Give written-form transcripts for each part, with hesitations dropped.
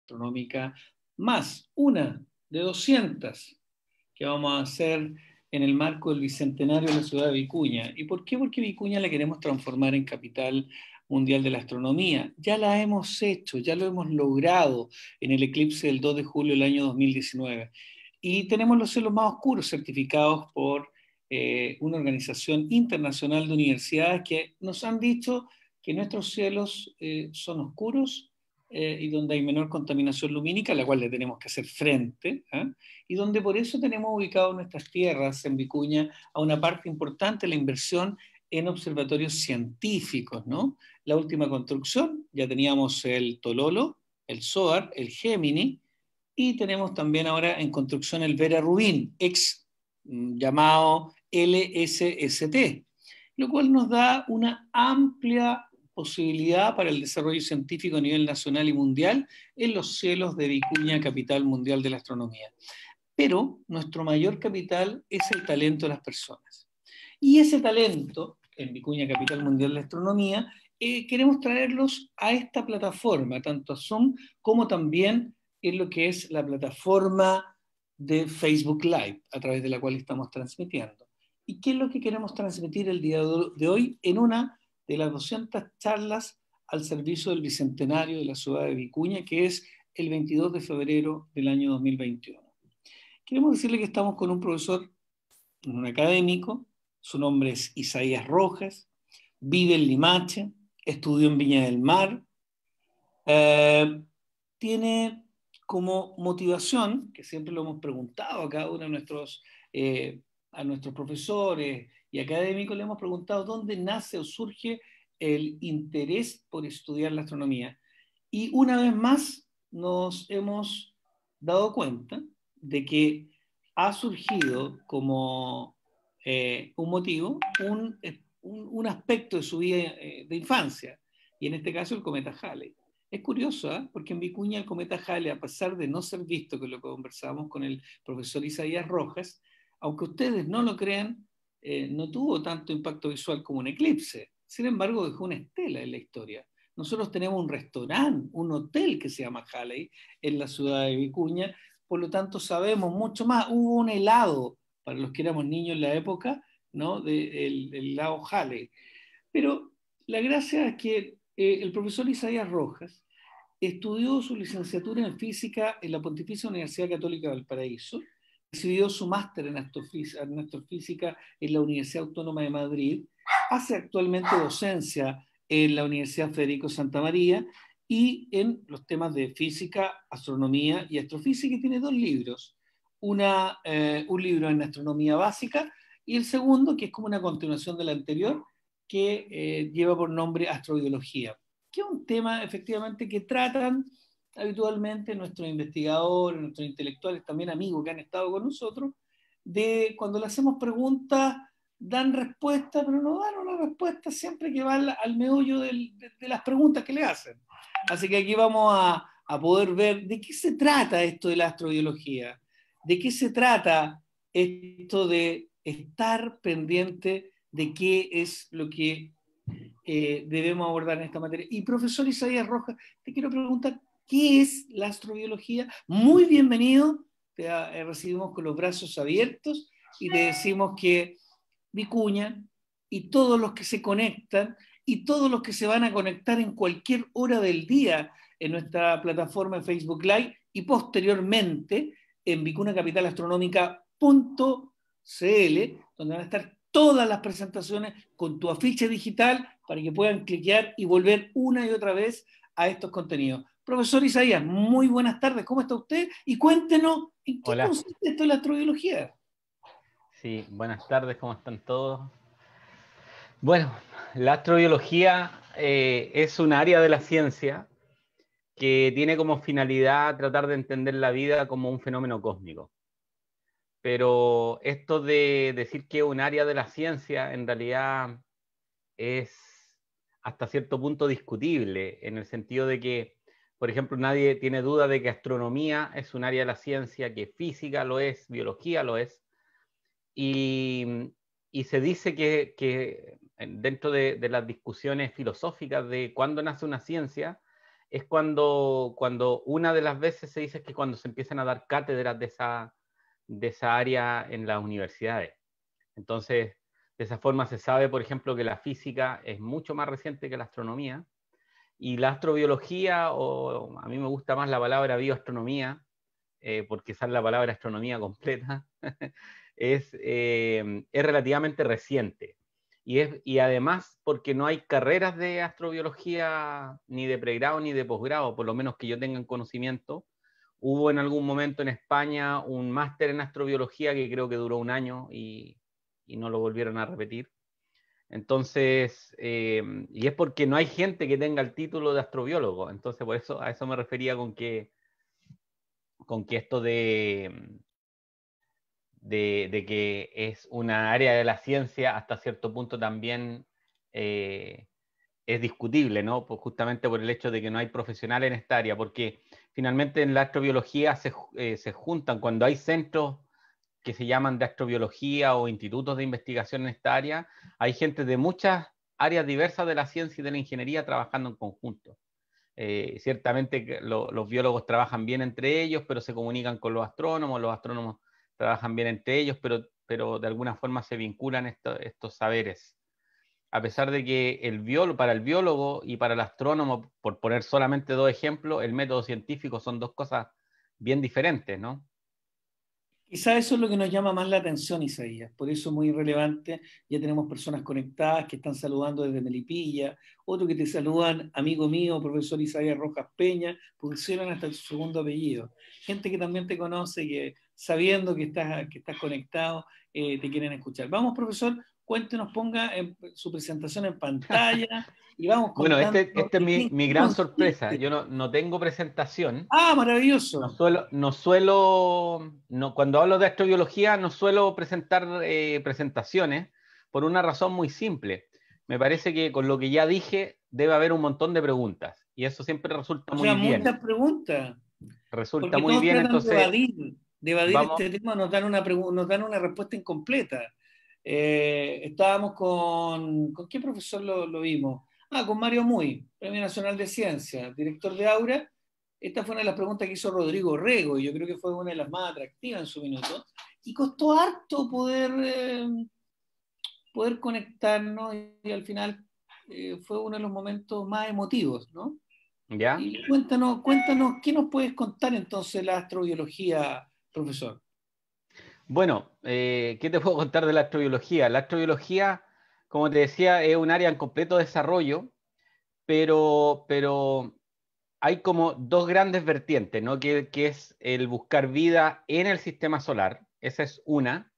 astronómica más, una de 200 que vamos a hacer en el marco del Bicentenario de la ciudad de Vicuña. ¿Y por qué? Porque Vicuña la queremos transformar en capital mundial de la astronomía. Ya la hemos hecho, ya lo hemos logrado en el eclipse del 2 de julio del año 2019. Y tenemos los cielos más oscuros certificados por una organización internacional de universidades que nos han dicho que nuestros cielos son oscuros y donde hay menor contaminación lumínica, a la cual le tenemos que hacer frente, y donde por eso tenemos ubicado nuestras tierras en Vicuña a una parte importante de la inversión en observatorios científicos, ¿no? La última construcción, ya teníamos el Tololo, el SOAR, el Gemini, y tenemos también ahora en construcción el Vera Rubin, llamado LSST, lo cual nos da una amplia posibilidad para el desarrollo científico a nivel nacional y mundial en los cielos de Vicuña, capital mundial de la astronomía. Pero nuestro mayor capital es el talento de las personas. Y ese talento, en Vicuña, capital mundial de la astronomía, queremos traerlos a esta plataforma, tanto a Zoom como también en lo que es la plataforma de Facebook Live, a través de la cual estamos transmitiendo. ¿Y qué es lo que queremos transmitir el día de hoy en una de las 200 charlas al servicio del Bicentenario de la ciudad de Vicuña, que es el 22 de febrero del año 2021? Queremos decirle que estamos con un profesor, un académico, su nombre es Isaías Rojas, vive en Limache, estudió en Viña del Mar, tiene como motivación, que siempre lo hemos preguntado a cada uno a nuestros profesores y académicos, le hemos preguntado dónde nace o surge el interés por estudiar la astronomía. Y una vez más nos hemos dado cuenta de que ha surgido como un motivo, un aspecto de su vida de infancia, y en este caso el cometa Halley. Es curioso, porque en Vicuña el cometa Halley, a pesar de no ser visto, que lo conversamos con el profesor Isaías Rojas, aunque ustedes no lo crean, no tuvo tanto impacto visual como un eclipse. Sin embargo, dejó una estela en la historia. Nosotros tenemos un restaurante, un hotel que se llama Halley en la ciudad de Vicuña, por lo tanto sabemos mucho más. Hubo un helado, para los que éramos niños en la época, ¿no? El helado Halley. Pero la gracia es que el profesor Isaías Rojas estudió su licenciatura en física en la Pontificia Universidad Católica de Valparaíso, recibió su máster en astrofísica en la Universidad Autónoma de Madrid, hace actualmente docencia en la Universidad Federico Santa María y en los temas de física, astronomía y astrofísica, y tiene dos libros. Un libro en astronomía básica y el segundo, que es como una continuación del anterior, que lleva por nombre Astrobiología, que es un tema efectivamente que tratan habitualmente nuestros investigadores, nuestros intelectuales, también amigos que han estado con nosotros, de cuando le hacemos preguntas, dan respuesta, pero no dan una respuesta siempre que va al meollo de las preguntas que le hacen. Así que aquí vamos a poder ver de qué se trata esto de la astrobiología, de qué se trata esto de estar pendiente de qué es lo que debemos abordar en esta materia. Y profesor Isaías Rojas, te quiero preguntar, ¿qué es la astrobiología? Muy bienvenido, te recibimos con los brazos abiertos y te decimos que Vicuña y todos los que se conectan y todos los que se van a conectar en cualquier hora del día en nuestra plataforma de Facebook Live y posteriormente en vicunacapitalastronomica.cl, donde van a estar todas las presentaciones con tu afiche digital para que puedan cliquear y volver una y otra vez a estos contenidos. Profesor Isaías, muy buenas tardes, ¿cómo está usted? Y cuéntenos, ¿en qué Hola. consiste esto de la astrobiología? Sí, buenas tardes, ¿cómo están todos? Bueno, la astrobiología es un área de la ciencia que tiene como finalidad tratar de entender la vida como un fenómeno cósmico. Pero esto de decir que es un área de la ciencia en realidad es hasta cierto punto discutible, en el sentido de que, por ejemplo, nadie tiene duda de que astronomía es un área de la ciencia, que física lo es, biología lo es, y se dice que dentro de las discusiones filosóficas de cuándo nace una ciencia, es cuando una de las veces se dice que cuando se empiezan a dar cátedras de esa área en las universidades. Entonces, de esa forma se sabe, por ejemplo, que la física es mucho más reciente que la astronomía, y la astrobiología, o a mí me gusta más la palabra bioastronomía, porque esa es la palabra astronomía completa, es relativamente reciente. Y además porque no hay carreras de astrobiología ni de pregrado ni de posgrado, por lo menos que yo tenga en conocimiento. Hubo en algún momento en España un máster en astrobiología que creo que duró un año y no lo volvieron a repetir. Entonces, y es porque no hay gente que tenga el título de astrobiólogo. Entonces, por eso a eso me refería con que esto de que es una área de la ciencia hasta cierto punto también es discutible, ¿no? Pues justamente por el hecho de que no hay profesionales en esta área, porque finalmente en la astrobiología se juntan, cuando hay centros que se llaman de astrobiología o institutos de investigación en esta área, hay gente de muchas áreas diversas de la ciencia y de la ingeniería trabajando en conjunto. Ciertamente los biólogos trabajan bien entre ellos, pero se comunican con los astrónomos trabajan bien entre ellos, pero de alguna forma se vinculan estos saberes. A pesar de que para el biólogo y para el astrónomo, por poner solamente dos ejemplos, el método científico son dos cosas bien diferentes, ¿no? Quizá eso es lo que nos llama más la atención, Isaías. Por eso es muy relevante. Ya tenemos personas conectadas que están saludando desde Melipilla, otros que te saludan, amigo mío, profesor Isaías Rojas Peña, pusieron hasta su segundo apellido. Gente que también te conoce, que sabiendo que estás conectado, te quieren escuchar. Vamos, profesor, cuéntenos, ponga su presentación en pantalla y vamos Bueno, contando este es en mi qué gran sorpresa. consiste. Yo no tengo presentación. Ah, maravilloso. Cuando hablo de astrobiología, no suelo presentar presentaciones por una razón muy simple. Me parece que con lo que ya dije debe haber un montón de preguntas y eso siempre resulta O sea, muy bien. muchas preguntas. Resulta Porque muy todos bien, tratan entonces de evadir vamos, este tema, nos dan una respuesta incompleta. Estábamos ¿con qué profesor lo vimos? Ah, con Mario Muy, Premio Nacional de Ciencia, director de Aura. Esta fue una de las preguntas que hizo Rodrigo Rego, y yo creo que fue una de las más atractivas en su minuto. Y costó harto poder conectarnos, y al final fue uno de los momentos más emotivos, ¿no? ¿ya? Y cuéntanos, ¿qué nos puedes contar entonces la astrobiología, profesor? Bueno, ¿qué te puedo contar de la astrobiología? La astrobiología, como te decía, es un área en completo desarrollo, pero hay como dos grandes vertientes, ¿no? Que es el buscar vida en el sistema solar, esa es una,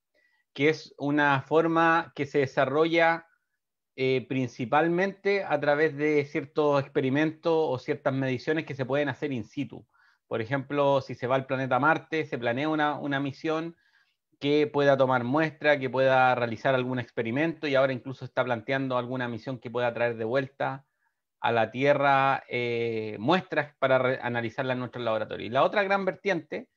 que es una forma que se desarrolla principalmente a través de ciertos experimentos o ciertas mediciones que se pueden hacer in situ. Por ejemplo, si se va al planeta Marte, se planea una misión que pueda tomar muestra, que pueda realizar algún experimento y ahora incluso está planteando alguna misión que pueda traer de vuelta a la Tierra muestras para analizarlas en nuestros laboratorios. Y la otra gran vertiente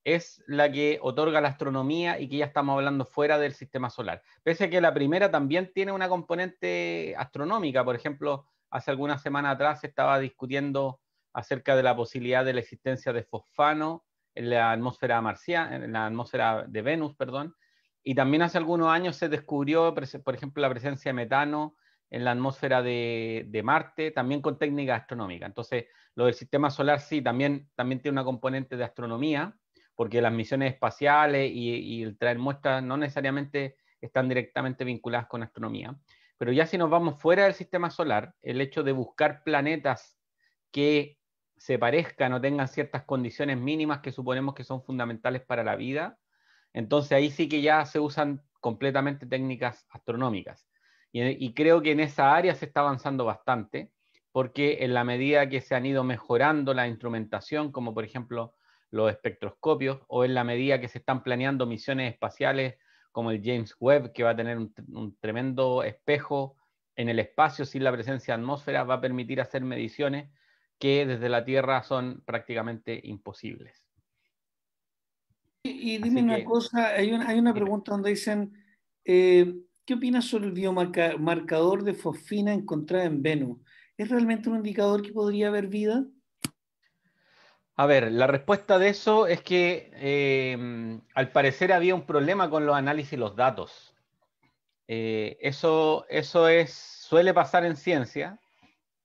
es la que otorga la astronomía y que ya estamos hablando fuera del sistema solar. Pese a que la primera también tiene una componente astronómica. Por ejemplo, hace algunas semanas atrás se estaba discutiendo acerca de la posibilidad de la existencia de fosfano en la atmósfera marciana, en la atmósfera de Venus, perdón. Y también hace algunos años se descubrió, por ejemplo, la presencia de metano en la atmósfera de Marte, también con técnica astronómica. Entonces, lo del sistema solar sí, también tiene una componente de astronomía, porque las misiones espaciales y el traer muestras no necesariamente están directamente vinculadas con astronomía. Pero ya si nos vamos fuera del sistema solar, el hecho de buscar planetas que se parezcan o tengan ciertas condiciones mínimas que suponemos que son fundamentales para la vida, entonces ahí sí que ya se usan completamente técnicas astronómicas. Y creo que en esa área se está avanzando bastante, porque en la medida que se han ido mejorando la instrumentación, como por ejemplo los espectroscopios, o en la medida que se están planeando misiones espaciales como el James Webb, que va a tener un tremendo espejo en el espacio sin la presencia de atmósfera, va a permitir hacer mediciones que desde la Tierra son prácticamente imposibles. Y dime Así una que, cosa, hay una dime. pregunta donde dicen, ¿qué opinas sobre el biomarcador de fosfina encontrada en Venus? ¿Es realmente un indicador que podría haber vida? A ver, la respuesta de eso es que al parecer había un problema con los análisis y los datos. Suele pasar en ciencia,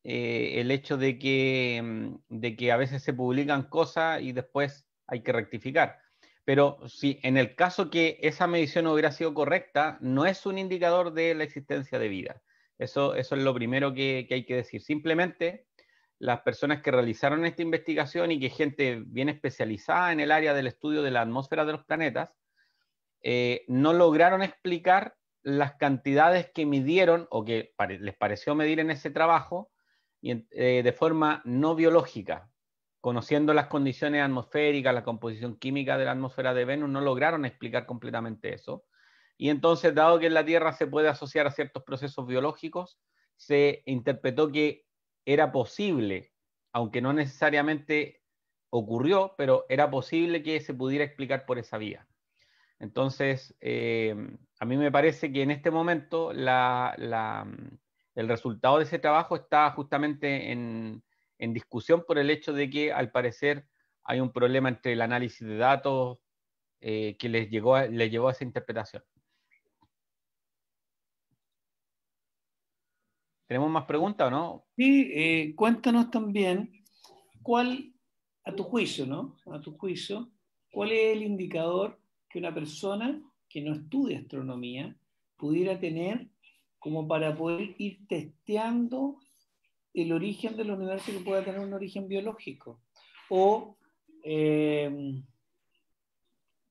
el hecho de que a veces se publican cosas y después hay que rectificar. Pero si en el caso que esa medición hubiera sido correcta, no es un indicador de la existencia de vida. Eso es lo primero que hay que decir. Simplemente las personas que realizaron esta investigación y que gente bien especializada en el área del estudio de la atmósfera de los planetas, no lograron explicar las cantidades que midieron o que les pareció medir en ese trabajo de forma no biológica. Conociendo las condiciones atmosféricas, la composición química de la atmósfera de Venus, no lograron explicar completamente eso. Y entonces, dado que en la Tierra se puede asociar a ciertos procesos biológicos, se interpretó que era posible, aunque no necesariamente ocurrió, pero era posible que se pudiera explicar por esa vía. Entonces, a mí me parece que en este momento el resultado de ese trabajo está justamente en discusión por el hecho de que al parecer hay un problema entre el análisis de datos que les llevó a esa interpretación. ¿Tenemos más preguntas o no? Y cuéntanos también cuál, a tu juicio, ¿no? A tu juicio, ¿cuál es el indicador que una persona que no estudia astronomía pudiera tener como para poder ir testeando el origen del universo que pueda tener un origen biológico? O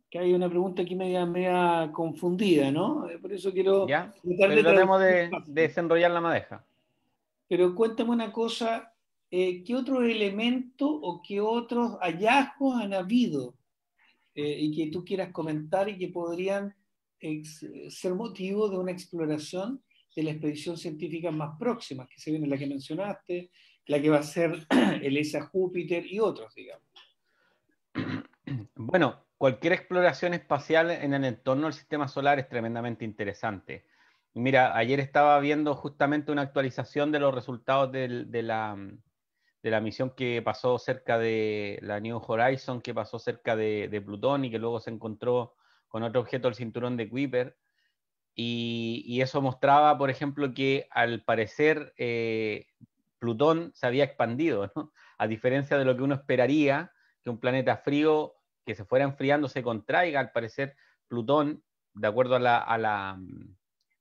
que hay una pregunta aquí media confundida, ¿no? Por eso quiero ¿Ya? tratar Pero de tratemos traducir de fácil. desenrollar la madeja. Pero cuéntame una cosa, ¿qué otros elementos o qué otros hallazgos han habido y que tú quieras comentar y que podrían ser motivo de una exploración de la expedición científica más próxima, que se viene la que mencionaste, la que va a ser el ESA Júpiter y otros, digamos? Bueno, cualquier exploración espacial en el entorno del sistema solar es tremendamente interesante. Mira, ayer estaba viendo justamente una actualización de los resultados de la misión que pasó cerca de la New Horizon, que pasó cerca de Plutón y que luego se encontró con otro objeto del cinturón de Kuiper. Y eso mostraba, por ejemplo, que al parecer Plutón se había expandido, ¿no? A diferencia de lo que uno esperaría, que un planeta frío que se fuera enfriando se contraiga, al parecer Plutón, de acuerdo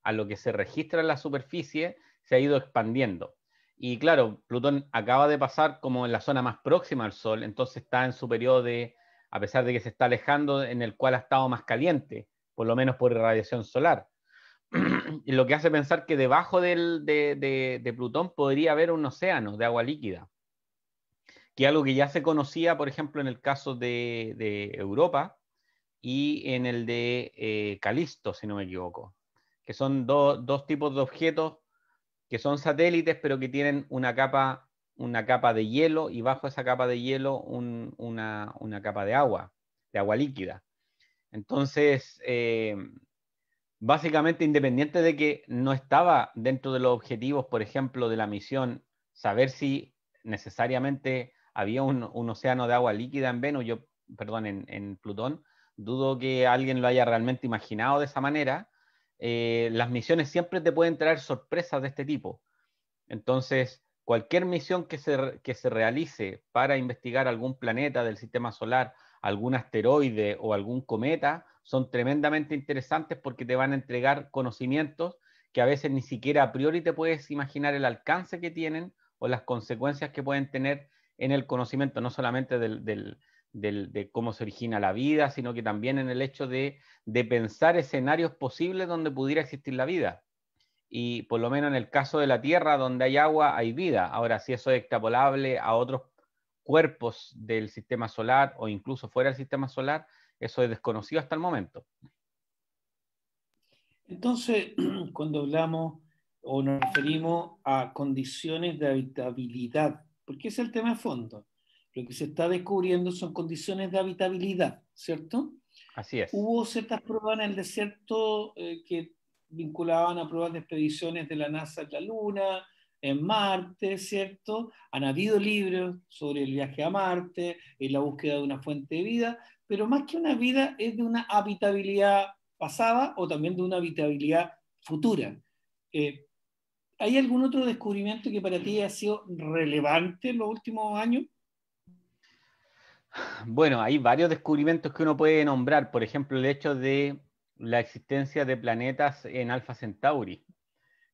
a lo que se registra en la superficie, se ha ido expandiendo. Y claro, Plutón acaba de pasar como en la zona más próxima al Sol, entonces está en su periodo de, a pesar de que se está alejando, en el cual ha estado más caliente, por lo menos por irradiación solar. Y lo que hace pensar que debajo de Plutón podría haber un océano de agua líquida, que es algo que ya se conocía, por ejemplo, en el caso de Europa y en el de Calisto, si no me equivoco, que son dos tipos de objetos que son satélites, pero que tienen una capa de hielo y bajo esa capa de hielo una capa de agua líquida. Entonces, básicamente, independiente de que no estaba dentro de los objetivos, por ejemplo, de la misión, saber si necesariamente había un océano de agua líquida en Venus, perdón, en Plutón, dudo que alguien lo haya realmente imaginado de esa manera. Las misiones siempre te pueden traer sorpresas de este tipo. Entonces, cualquier misión que se realice para investigar algún planeta del sistema solar, algún asteroide o algún cometa, son tremendamente interesantes porque te van a entregar conocimientos que a veces ni siquiera a priori te puedes imaginar el alcance que tienen o las consecuencias que pueden tener en el conocimiento, no solamente de cómo se origina la vida, sino que también en el hecho de pensar escenarios posibles donde pudiera existir la vida. Y por lo menos en el caso de la Tierra, donde hay agua, hay vida. Ahora, si eso es extrapolable a otros cuerpos del sistema solar o incluso fuera del sistema solar, eso es desconocido hasta el momento. Entonces, cuando hablamos o nos referimos a condiciones de habitabilidad, porque ese es el tema de fondo, lo que se está descubriendo son condiciones de habitabilidad, ¿cierto? Así es. Hubo ciertas pruebas en el desierto que vinculaban a pruebas de expediciones de la NASA a la Luna, en Marte, ¿cierto? Han habido libros sobre el viaje a Marte, la búsqueda de una fuente de vida, pero más que una vida es de una habitabilidad pasada o también de una habitabilidad futura. Eh, ¿Hay algún otro descubrimiento que para ti ha sido relevante en los últimos años? Bueno, hay varios descubrimientos que uno puede nombrar. Por ejemplo, el hecho de la existencia de planetas en Alpha Centauri,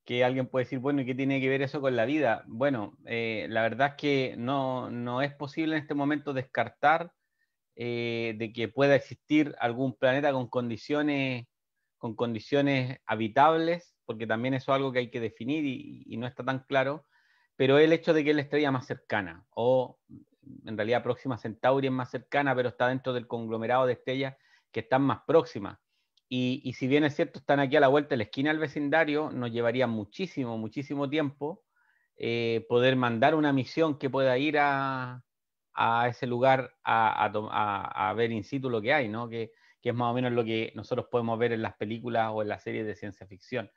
que alguien puede decir, bueno, ¿y qué tiene que ver eso con la vida? Bueno, la verdad es que no es posible en este momento descartar de que pueda existir algún planeta con condiciones habitables, porque también eso es algo que hay que definir y no está tan claro, pero el hecho de que es la estrella más cercana, o en realidad Próxima Centauri es más cercana, pero está dentro del conglomerado de estrellas que están más próximas. Y si bien es cierto, están aquí a la vuelta de la esquina del vecindario, nos llevaría muchísimo, muchísimo tiempo poder mandar una misión que pueda ir a ese lugar a ver in situ lo que hay, ¿no? Que es más o menos lo que nosotros podemos ver en las películas o en las series de ciencia ficción.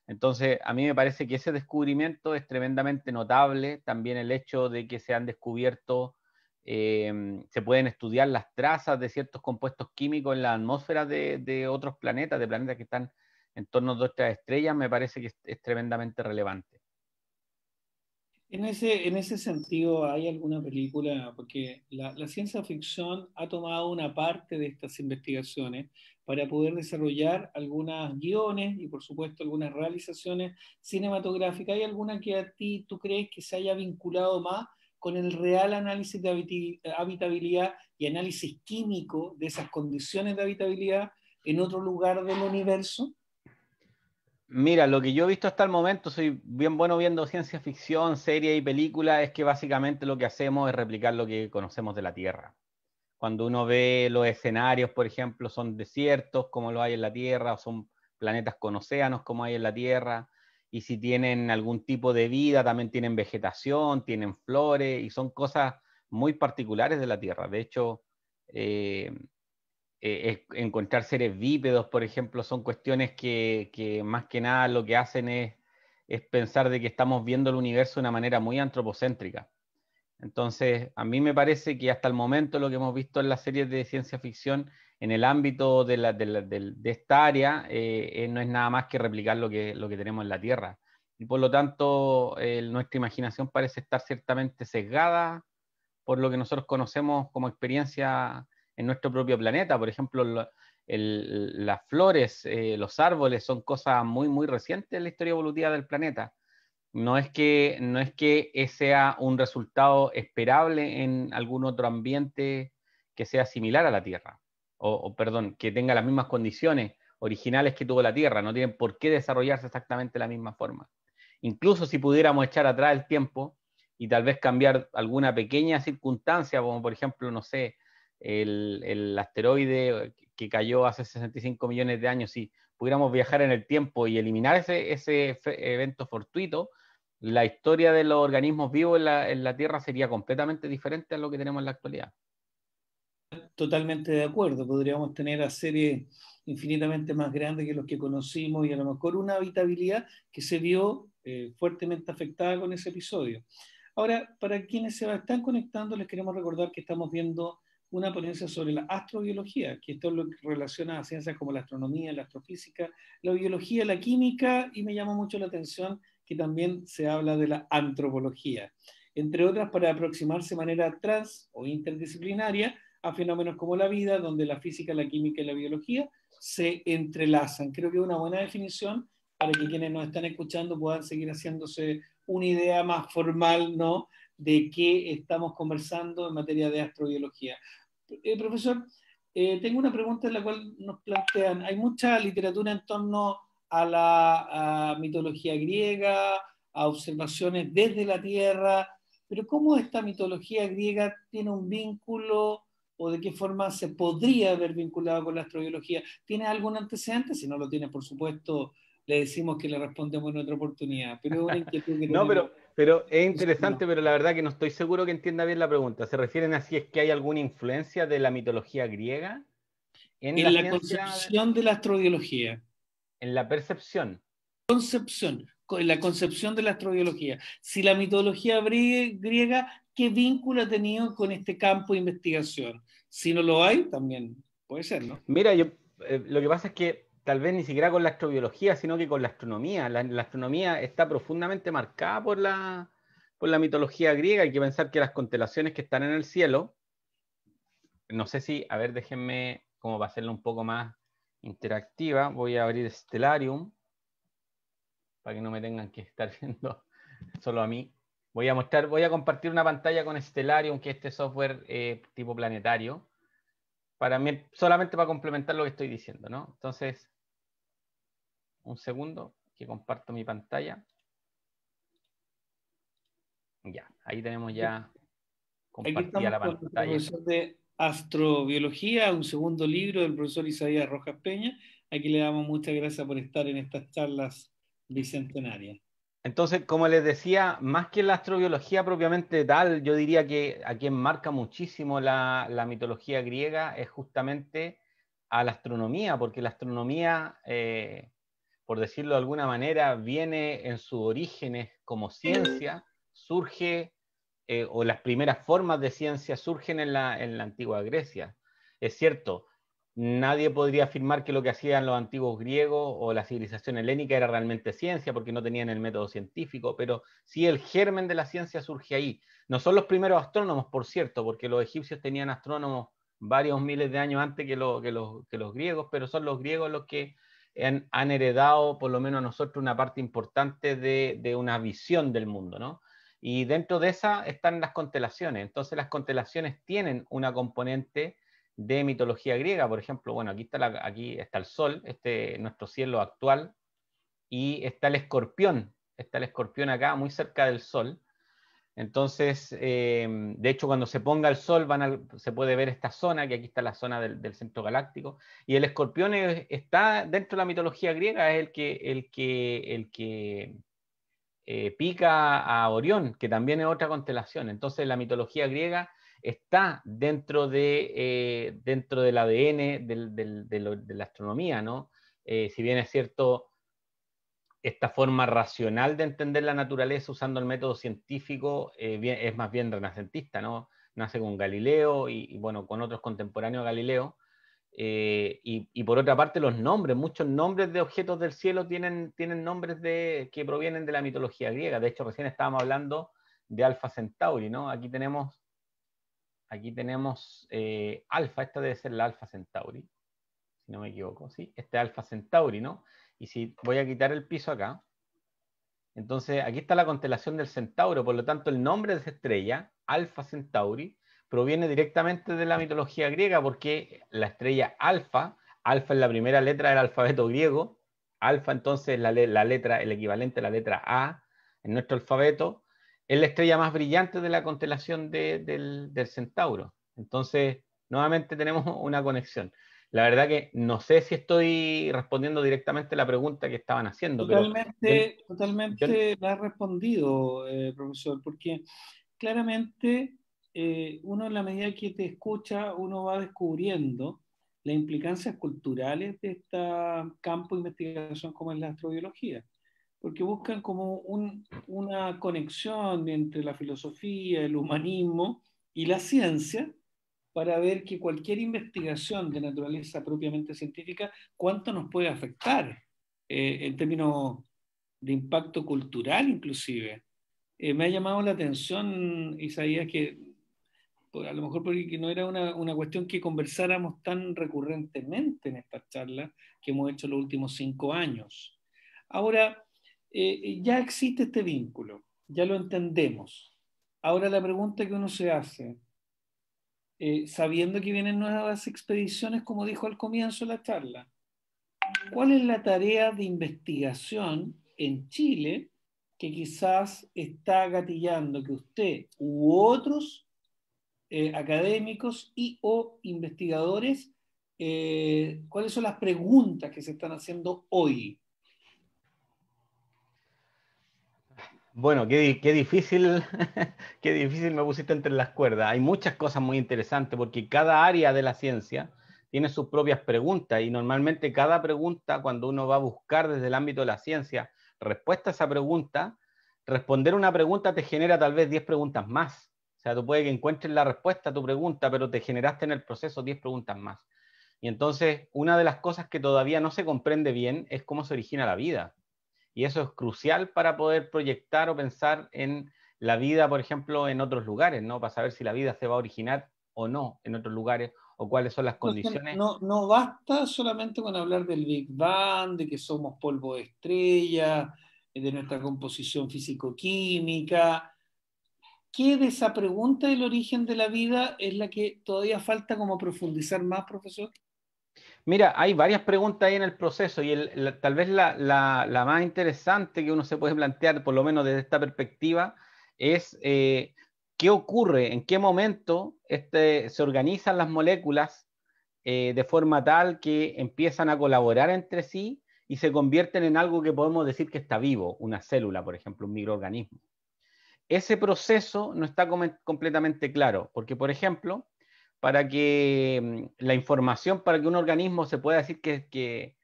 Entonces, a mí me parece que ese descubrimiento es tremendamente notable. También el hecho de que se han descubierto, se pueden estudiar las trazas de ciertos compuestos químicos en la atmósfera de otros planetas, de planetas que están en torno a nuestras estrellas, me parece que es tremendamente relevante. En ese sentido, ¿hay alguna película? Porque la ciencia ficción ha tomado una parte de estas investigaciones para poder desarrollar algunas guiones y, por supuesto, algunas realizaciones cinematográficas. ¿Hay alguna que a ti tú crees que se haya vinculado más con el real análisis de habitabilidad y análisis químico de esas condiciones de habitabilidad en otro lugar del universo? Mira, lo que yo he visto hasta el momento, soy bien bueno viendo ciencia ficción, series y películas, es que básicamente lo que hacemos es replicar lo que conocemos de la Tierra. Cuando uno ve los escenarios, por ejemplo, son desiertos como lo hay en la Tierra, o son planetas con océanos como hay en la Tierra, y si tienen algún tipo de vida, también tienen vegetación, tienen flores, y son cosas muy particulares de la Tierra. De hecho, eh, encontrar seres bípedos, por ejemplo, son cuestiones que más que nada lo que hacen es pensar de que estamos viendo el universo de una manera muy antropocéntrica. Entonces, a mí me parece que hasta el momento lo que hemos visto en las series de ciencia ficción en el ámbito de esta área no es nada más que replicar lo que tenemos en la Tierra. Y por lo tanto, nuestra imaginación parece estar ciertamente sesgada por lo que nosotros conocemos como experiencia en nuestro propio planeta. Por ejemplo, las flores, los árboles son cosas muy, muy recientes en la historia evolutiva del planeta. No es que sea un resultado esperable en algún otro ambiente que sea similar a la Tierra, perdón, que tenga las mismas condiciones originales que tuvo la Tierra, no tienen por qué desarrollarse exactamente de la misma forma. Incluso si pudiéramos echar atrás el tiempo y tal vez cambiar alguna pequeña circunstancia, como por ejemplo, no sé, el asteroide que cayó hace 65 millones de años, si pudiéramos viajar en el tiempo y eliminar ese evento fortuito, la historia de los organismos vivos en la Tierra sería completamente diferente a lo que tenemos en la actualidad. Totalmente de acuerdo. Podríamos tener a series infinitamente más grandes que los que conocimos y a lo mejor una habitabilidad que se vio fuertemente afectada con ese episodio. Ahora, para quienes se están conectando, les queremos recordar que estamos viendo una ponencia sobre la astrobiología, que esto es lo que relaciona a ciencias como la astronomía, la astrofísica, la biología, la química, y me llama mucho la atención que también se habla de la antropología, entre otras para aproximarse de manera trans o interdisciplinaria a fenómenos como la vida, donde la física, la química y la biología se entrelazan. Creo que es una buena definición para que quienes nos están escuchando puedan seguir haciéndose una idea más formal, ¿no?, de qué estamos conversando en materia de astrobiología. Profesor, tengo una pregunta en la cual nos plantean, hay mucha literatura en torno a la mitología griega, a observaciones desde la Tierra, pero ¿cómo esta mitología griega tiene un vínculo o de qué forma se podría haber vinculado con la astrobiología? ¿Tiene algún antecedente? Si no lo tiene, por supuesto, le decimos que le respondemos en otra oportunidad, pero es una inquietud que No, tenemos. pero es interesante, pero la verdad que no estoy seguro que entienda bien la pregunta. ¿Se refieren a si es que hay alguna influencia de la mitología griega en la En la ciencia, concepción de la astrobiología, en la percepción? concepción. la concepción de la astrobiología. Si la mitología griega, ¿qué vínculo ha tenido con este campo de investigación? Si no lo hay, también puede ser, ¿no? Mira, lo que pasa es que tal vez ni siquiera con la astrobiología, sino que con la astronomía. La astronomía está profundamente marcada por la mitología griega. Hay que pensar que las constelaciones que están en el cielo, no sé si, a ver, déjenme, como para hacerlo un poco más interactiva, voy a abrir Stellarium, para que no me tengan que estar viendo solo a mí. Voy a compartir una pantalla con Stellarium, que es este software tipo planetario, solamente para complementar lo que estoy diciendo, ¿no? Entonces, un segundo, que comparto mi pantalla. Ya, ahí tenemos ya Aquí compartida estamos la con nuestro pantalla. profesor de astrobiología, un segundo libro del profesor Isaías Rojas Peña. Aquí le damos muchas gracias por estar en estas charlas bicentenarias. Entonces, como les decía, más que la astrobiología propiamente tal, yo diría que a quien marca muchísimo la mitología griega es justamente a la astronomía, porque la astronomía, por decirlo de alguna manera, viene en sus orígenes como ciencia, surge, o las primeras formas de ciencia surgen en la antigua Grecia. Es cierto, nadie podría afirmar que lo que hacían los antiguos griegos o la civilización helénica era realmente ciencia, porque no tenían el método científico, pero sí el germen de la ciencia surge ahí. No son los primeros astrónomos, por cierto, porque los egipcios tenían astrónomos varios miles de años antes que los griegos, pero son los griegos los que han heredado, por lo menos a nosotros, una parte importante de una visión del mundo, ¿no? Y dentro de esa están las constelaciones. Entonces las constelaciones tienen una componente de mitología griega. Por ejemplo, bueno, aquí está el Sol, nuestro cielo actual, y está el escorpión acá, muy cerca del Sol. Entonces, de hecho, cuando se ponga el Sol se puede ver esta zona, que aquí está la zona del centro galáctico, y el escorpión está dentro de la mitología griega, es el que pica a Orión, que también es otra constelación. Entonces la mitología griega está dentro del ADN de la astronomía, ¿no? Si bien es cierto, esta forma racional de entender la naturaleza usando el método científico es más bien renacentista, ¿no? Nace con Galileo y bueno, con otros contemporáneos a Galileo. Y por otra parte, los nombres, muchos nombres de objetos del cielo tienen nombres que provienen de la mitología griega. De hecho, recién estábamos hablando de Alfa Centauri, ¿no? Aquí tenemos Alfa, esta debe ser la Alfa Centauri, si no me equivoco, ¿sí? Este es Alfa Centauri, ¿no? Y si voy a quitar el piso acá, entonces aquí está la constelación del Centauro, por lo tanto el nombre de esa estrella, Alfa Centauri, proviene directamente de la mitología griega, porque la estrella Alfa es la primera letra del alfabeto griego, Alfa entonces es la letra, el equivalente a la letra A en nuestro alfabeto, es la estrella más brillante de la constelación del Centauro. Entonces, nuevamente tenemos una conexión. La verdad que no sé si estoy respondiendo directamente a la pregunta que estaban haciendo, pero yo Totalmente me ha respondido, profesor, porque claramente uno en la medida que te escucha, uno va descubriendo las implicancias culturales de este campo de investigación como es la astrobiología, porque buscan como una conexión entre la filosofía, el humanismo y la ciencia para ver que cualquier investigación de naturaleza propiamente científica, cuánto nos puede afectar en términos de impacto cultural inclusive. Me ha llamado la atención, Isaías, que a lo mejor porque no era una cuestión que conversáramos tan recurrentemente en esta charla que hemos hecho los últimos 5 años. Ahora, ya existe este vínculo, ya lo entendemos. Ahora la pregunta que uno se hace, sabiendo que vienen nuevas expediciones, como dijo al comienzo de la charla, ¿cuál es la tarea de investigación en Chile que quizás está gatillando que usted u otros académicos y o investigadores, cuáles son las preguntas que se están haciendo hoy? Bueno, qué difícil, qué difícil me pusiste entre las cuerdas. Hay muchas cosas muy interesantes porque cada área de la ciencia tiene sus propias preguntas y normalmente cada pregunta, cuando uno va a buscar desde el ámbito de la ciencia respuesta a esa pregunta, responder una pregunta te genera tal vez 10 preguntas más. O sea, tú puedes que encuentres la respuesta a tu pregunta, pero te generaste en el proceso 10 preguntas más. Y entonces, una de las cosas que todavía no se comprende bien es cómo se origina la vida. Y eso es crucial para poder proyectar o pensar en la vida, por ejemplo, en otros lugares, ¿no? Para saber si la vida se va a originar o no en otros lugares, o cuáles son las Entonces, condiciones. no basta solamente con hablar del Big Bang, de que somos polvo de estrella, de nuestra composición físico-química. ¿Qué de esa pregunta del origen de la vida es la que todavía falta como profundizar más, profesor? Mira, hay varias preguntas ahí en el proceso y tal vez la más interesante que uno se puede plantear, por lo menos desde esta perspectiva, es qué ocurre, en qué momento se organizan las moléculas de forma tal que empiezan a colaborar entre sí y se convierten en algo que podemos decir que está vivo, una célula, por ejemplo, un microorganismo. Ese proceso no está completamente claro, porque, por ejemplo, para que la información, para que un organismo se pueda decir tiene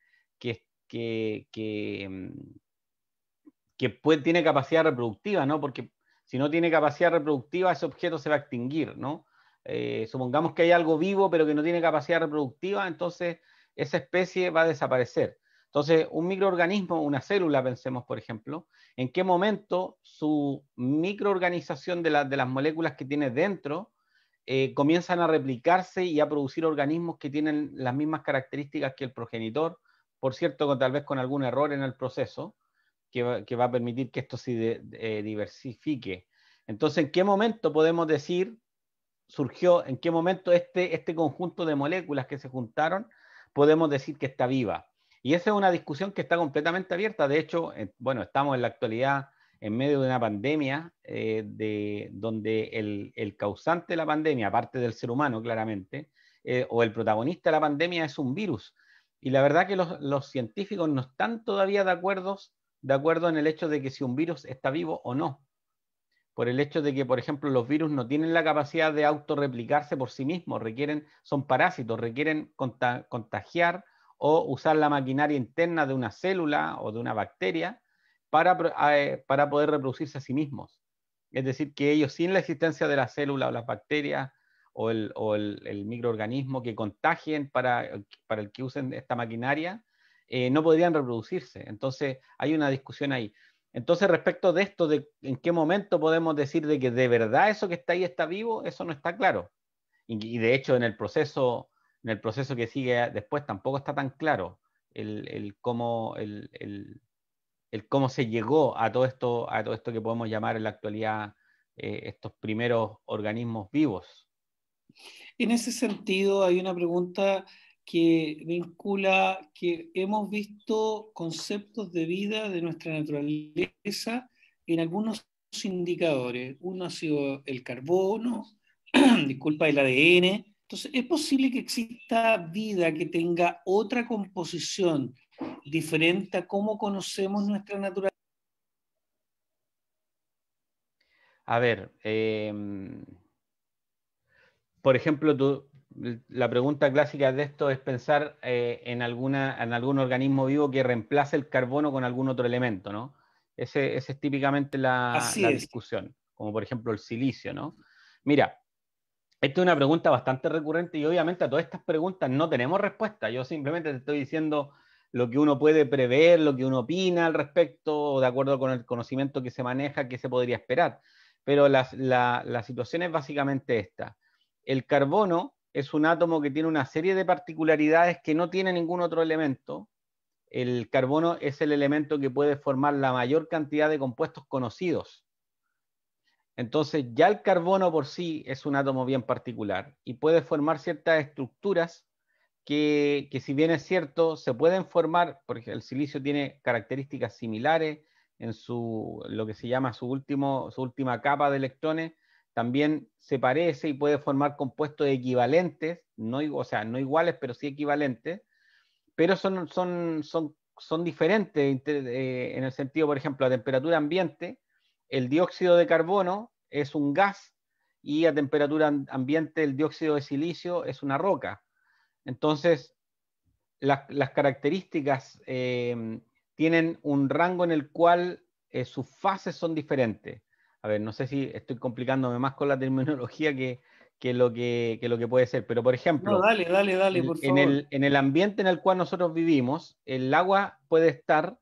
capacidad reproductiva, ¿no? Porque si no tiene capacidad reproductiva, ese objeto se va a extinguir, ¿no? Supongamos que hay algo vivo, pero que no tiene capacidad reproductiva, entonces esa especie va a desaparecer. Entonces, un microorganismo, una célula, pensemos, por ejemplo, en qué momento su microorganización de las moléculas que tiene dentro comienzan a replicarse y a producir organismos que tienen las mismas características que el progenitor, por cierto, tal vez con algún error en el proceso, que va a permitir que esto se diversifique. Entonces, ¿en qué momento podemos decir surgió, en qué momento este conjunto de moléculas que se juntaron, podemos decir que está viva? Y esa es una discusión que está completamente abierta. De hecho, bueno, estamos en la actualidad en medio de una pandemia donde el causante de la pandemia, aparte del ser humano claramente, o el protagonista de la pandemia es un virus. Y la verdad que los científicos no están todavía de acuerdo en el hecho de que si un virus está vivo o no, por el hecho de que, por ejemplo, los virus no tienen la capacidad de autorreplicarse por sí mismos, son parásitos, requieren contagiar o usar la maquinaria interna de una célula o de una bacteria para poder reproducirse a sí mismos. Es decir, que ellos sin la existencia de la célula o las bacterias o el microorganismo que contagien para el que usen esta maquinaria, no podrían reproducirse. Entonces hay una discusión ahí. Entonces, respecto de esto, de en qué momento podemos decir de que de verdad eso que está ahí está vivo, eso no está claro. Y de hecho, en el proceso que sigue después tampoco está tan claro el cómo se llegó a todo esto que podemos llamar en la actualidad estos primeros organismos vivos. En ese sentido, hay una pregunta que vincula que hemos visto conceptos de vida de nuestra naturaleza en algunos indicadores. Uno ha sido el carbono, disculpa, el ADN. Entonces, ¿es posible que exista vida que tenga otra composición diferente a cómo conocemos nuestra naturaleza? A ver, por ejemplo, la pregunta clásica de esto es pensar en algún organismo vivo que reemplace el carbono con algún otro elemento, ¿no? Esa es típicamente Así la es. discusión, como por ejemplo el silicio, ¿no? Mira, esta es una pregunta bastante recurrente y obviamente a todas estas preguntas no tenemos respuesta. Yo simplemente te estoy diciendo lo que uno puede prever, lo que uno opina al respecto, de acuerdo con el conocimiento que se maneja, que se podría esperar. Pero la situación es básicamente esta. El carbono es un átomo que tiene una serie de particularidades que no tiene ningún otro elemento. El carbono es el elemento que puede formar la mayor cantidad de compuestos conocidos. Entonces, ya el carbono por sí es un átomo bien particular y puede formar ciertas estructuras que si bien es cierto, se pueden formar, porque el silicio tiene características similares en lo que se llama su última capa de electrones, también se parece y puede formar compuestos equivalentes, o sea, no iguales, pero sí equivalentes, pero son diferentes en el sentido, por ejemplo, a temperatura ambiente, el dióxido de carbono es un gas y a temperatura ambiente el dióxido de silicio es una roca. Entonces, las características tienen un rango en el cual sus fases son diferentes. A ver, no sé si estoy complicándome más con la terminología que lo que puede ser, pero por No, ejemplo, dale, por favor. en el ambiente en el cual nosotros vivimos, el agua puede estar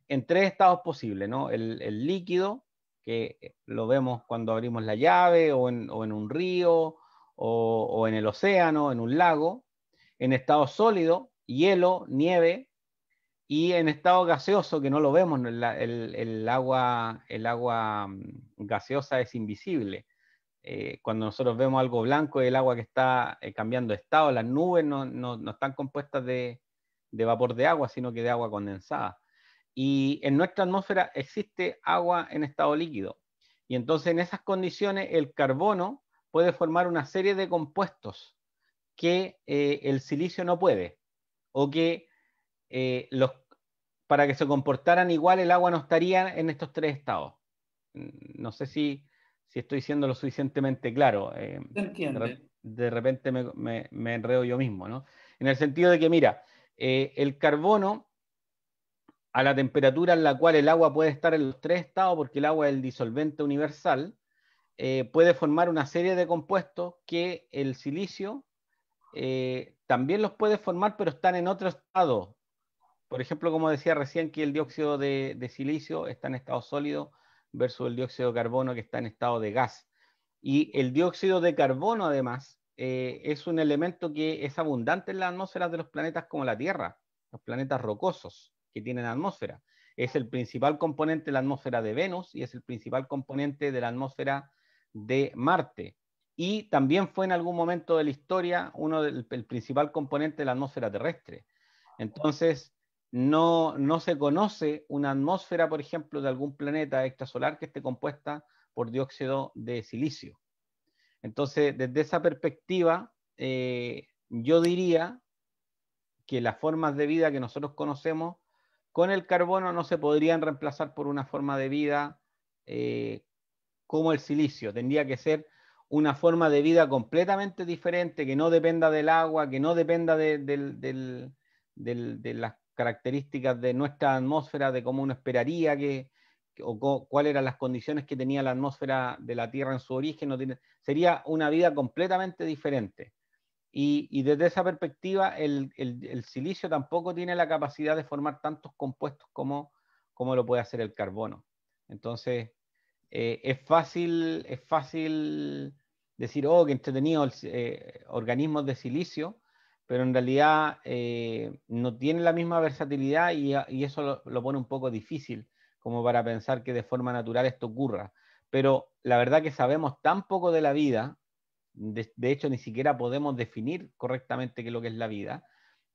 en tres estados posibles, ¿no? El líquido, que lo vemos cuando abrimos la llave o en un río o en el océano, en un lago, en estado sólido, hielo, nieve, y en estado gaseoso, que no lo vemos, el agua gaseosa es invisible. Cuando nosotros vemos algo blanco, es el agua que está cambiando de estado. Las nubes no están compuestas de vapor de agua, sino que de agua condensada. Y en nuestra atmósfera existe agua en estado líquido. Y entonces en esas condiciones el carbono puede formar una serie de compuestos que el silicio no puede, o que los para que se comportaran igual, el agua no estaría en estos tres estados. No sé si estoy siendo lo suficientemente claro. Se entiende. De repente me enredo yo mismo, ¿no? En el sentido de que, mira, el carbono, a la temperatura en la cual el agua puede estar en los tres estados, porque el agua es el disolvente universal, puede formar una serie de compuestos que el silicio también los puede formar, pero están en otro estado. Por ejemplo, como decía recién, que el dióxido de silicio está en estado sólido versus el dióxido de carbono que está en estado de gas. Y el dióxido de carbono, además, es un elemento que es abundante en las atmósferas de los planetas como la Tierra, los planetas rocosos que tienen atmósfera. Es el principal componente de la atmósfera de Venus y es el principal componente de la atmósfera de Marte. Y también fue en algún momento de la historia el principal componente de la atmósfera terrestre. Entonces, no se conoce una atmósfera, por ejemplo, de algún planeta extrasolar que esté compuesta por dióxido de silicio. Entonces, desde esa perspectiva, yo diría que las formas de vida que nosotros conocemos con el carbono no se podrían reemplazar por una forma de vida como el silicio. Tendría que ser una forma de vida completamente diferente, que no dependa del agua, que no dependa de las características de nuestra atmósfera, de cómo uno esperaría o cuáles eran las condiciones que tenía la atmósfera de la Tierra en su origen. Sería una vida completamente diferente. Y desde esa perspectiva, el silicio tampoco tiene la capacidad de formar tantos compuestos como lo puede hacer el carbono. Entonces, es fácil decir, oh, qué entretenido, organismos de silicio, pero en realidad no tiene la misma versatilidad y eso lo pone un poco difícil como para pensar que de forma natural esto ocurra. Pero la verdad que sabemos tan poco de la vida, de hecho ni siquiera podemos definir correctamente qué es lo que es la vida,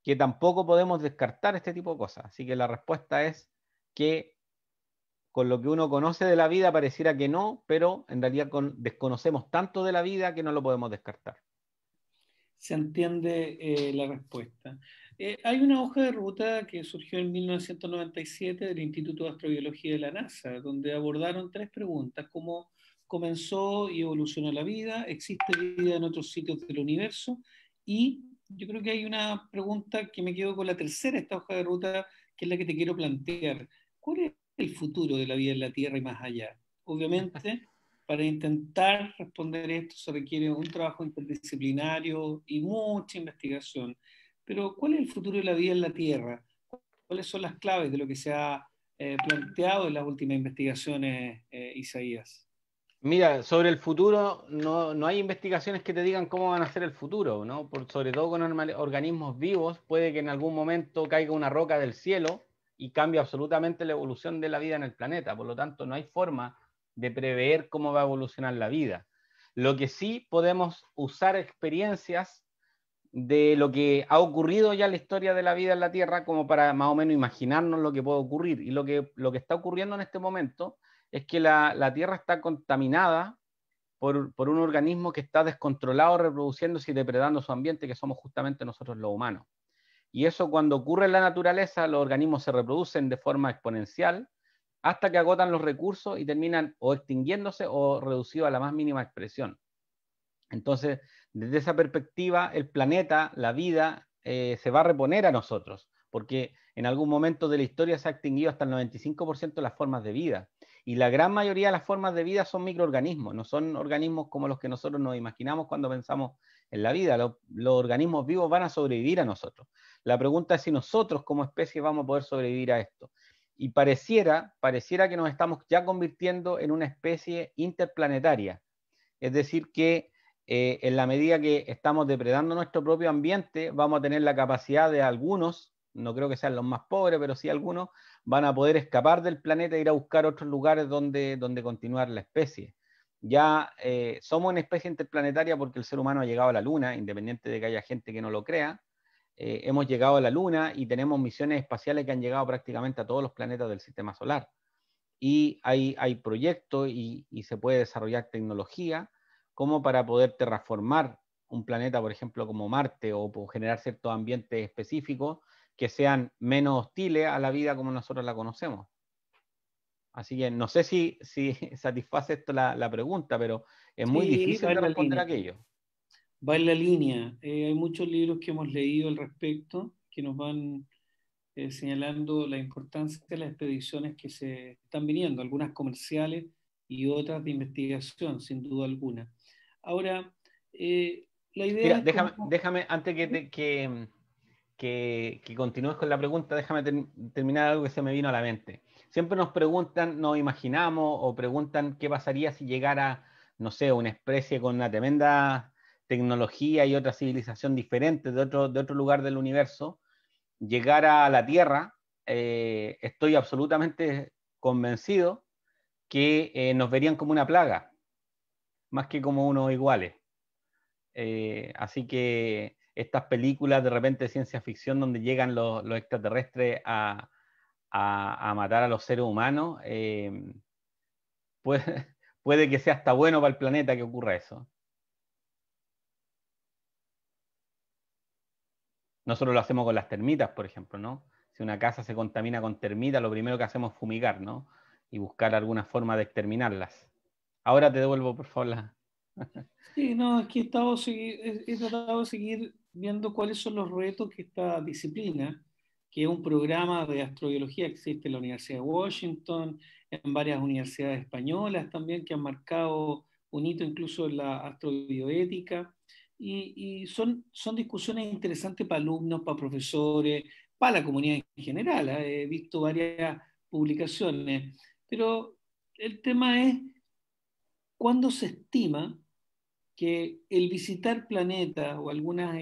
que tampoco podemos descartar este tipo de cosas. Así que la respuesta es que con lo que uno conoce de la vida pareciera que no, pero en realidad desconocemos tanto de la vida que no lo podemos descartar. Se entiende la respuesta. Hay una hoja de ruta que surgió en 1997 del Instituto de Astrobiología de la NASA, donde abordaron tres preguntas: cómo comenzó y evolucionó la vida, existe vida en otros sitios del universo, y yo creo que hay una pregunta que me quedo con la tercera de esta hoja de ruta, que es la que te quiero plantear. ¿Cuál es el futuro de la vida en la Tierra y más allá? Obviamente, para intentar responder esto se requiere un trabajo interdisciplinario y mucha investigación. Pero, ¿cuál es el futuro de la vida en la Tierra? ¿Cuáles son las claves de lo que se ha planteado en las últimas investigaciones, Isaías? Mira, sobre el futuro, no hay investigaciones que te digan cómo van a ser el futuro, ¿no? Sobre todo con organismos vivos, puede que en algún momento caiga una roca del cielo y cambie absolutamente la evolución de la vida en el planeta. Por lo tanto, no hay forma de prever cómo va a evolucionar la vida. Lo que sí podemos usar experiencias de lo que ha ocurrido ya en la historia de la vida en la Tierra como para más o menos imaginarnos lo que puede ocurrir. Y lo que está ocurriendo en este momento es que la Tierra está contaminada por un organismo que está descontrolado reproduciéndose y depredando su ambiente, que somos justamente nosotros los humanos. Y eso, cuando ocurre en la naturaleza, los organismos se reproducen de forma exponencial hasta que agotan los recursos y terminan o extinguiéndose o reducidos a la más mínima expresión. Entonces, desde esa perspectiva, el planeta, la vida, se va a reponer a nosotros, porque en algún momento de la historia se ha extinguido hasta el 95% de las formas de vida. Y la gran mayoría de las formas de vida son microorganismos, no son organismos como los que nosotros nos imaginamos cuando pensamos en la vida. Los organismos vivos van a sobrevivir a nosotros. La pregunta es si nosotros como especie vamos a poder sobrevivir a esto. Y pareciera que nos estamos ya convirtiendo en una especie interplanetaria. Es decir, que en la medida que estamos depredando nuestro propio ambiente, vamos a tener la capacidad de algunos, no creo que sean los más pobres, pero sí algunos, van a poder escapar del planeta e ir a buscar otros lugares donde continuar la especie. Ya somos una especie interplanetaria porque el ser humano ha llegado a la Luna, independiente de que haya gente que no lo crea. Hemos llegado a la Luna y tenemos misiones espaciales que han llegado prácticamente a todos los planetas del sistema solar. Y hay proyectos y se puede desarrollar tecnología como para poder terraformar un planeta, por ejemplo, como Marte, o generar ciertos ambientes específicos que sean menos hostiles a la vida como nosotros la conocemos. Así que no sé si satisface esto la pregunta, pero es muy Sí, difícil de responder aquello. Va en la línea. Hay muchos libros que hemos leído al respecto que nos van señalando la importancia de las expediciones que se están viniendo, algunas comerciales y otras de investigación, sin duda alguna. Ahora, la idea Mira, es déjame antes que continúes con la pregunta, déjame terminar algo que se me vino a la mente. Siempre nos preguntan, nos imaginamos o preguntan qué pasaría si llegara, no sé, una especie con una tremenda tecnología y otra civilización diferente de otro lugar del universo, llegara a la Tierra. Estoy absolutamente convencido que nos verían como una plaga, más que como unos iguales. Así que estas películas de repente de ciencia ficción donde llegan los extraterrestres a matar a los seres humanos, puede, puede que sea hasta bueno para el planeta que ocurra eso. Nosotros lo hacemos con las termitas, por ejemplo, ¿no? Si una casa se contamina con termitas, lo primero que hacemos es fumigar, ¿no? Y buscar alguna forma de exterminarlas. Ahora te devuelvo, por favor, la... Sí, no, es que he tratado de seguir viendo cuáles son los retos que esta disciplina, que es un programa de astrobiología que existe en la Universidad de Washington, en varias universidades españolas también, que han marcado un hito incluso en la astrobioética, y son discusiones interesantes para alumnos, para profesores, para la comunidad en general. He visto varias publicaciones, pero el tema es cuándo se estima que el visitar planetas o algunos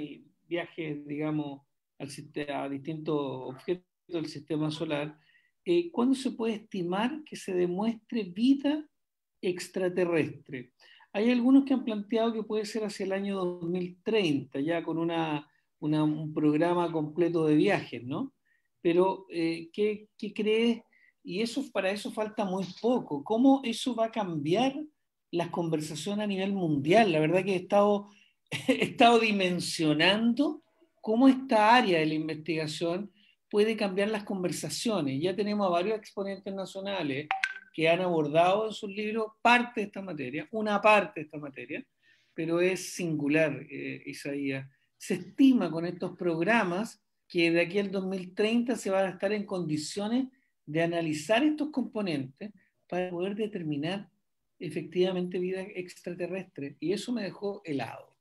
viajes, digamos, a distintos objetos del sistema solar, ¿cuándo se puede estimar que se demuestre vida extraterrestre? Hay algunos que han planteado que puede ser hacia el año 2030, ya con un programa completo de viajes, ¿no? Pero, ¿qué crees? Y para eso falta muy poco. ¿Cómo eso va a cambiar las conversaciones a nivel mundial? La verdad que he estado dimensionando cómo esta área de la investigación puede cambiar las conversaciones. Ya tenemos a varios exponentes nacionales que han abordado en sus libros parte de esta materia, una parte de esta materia, pero es singular, Isaías. Se estima con estos programas que de aquí al 2030 se va a estar en condiciones de analizar estos componentes para poder determinar efectivamente vida extraterrestre. Y eso me dejó helado.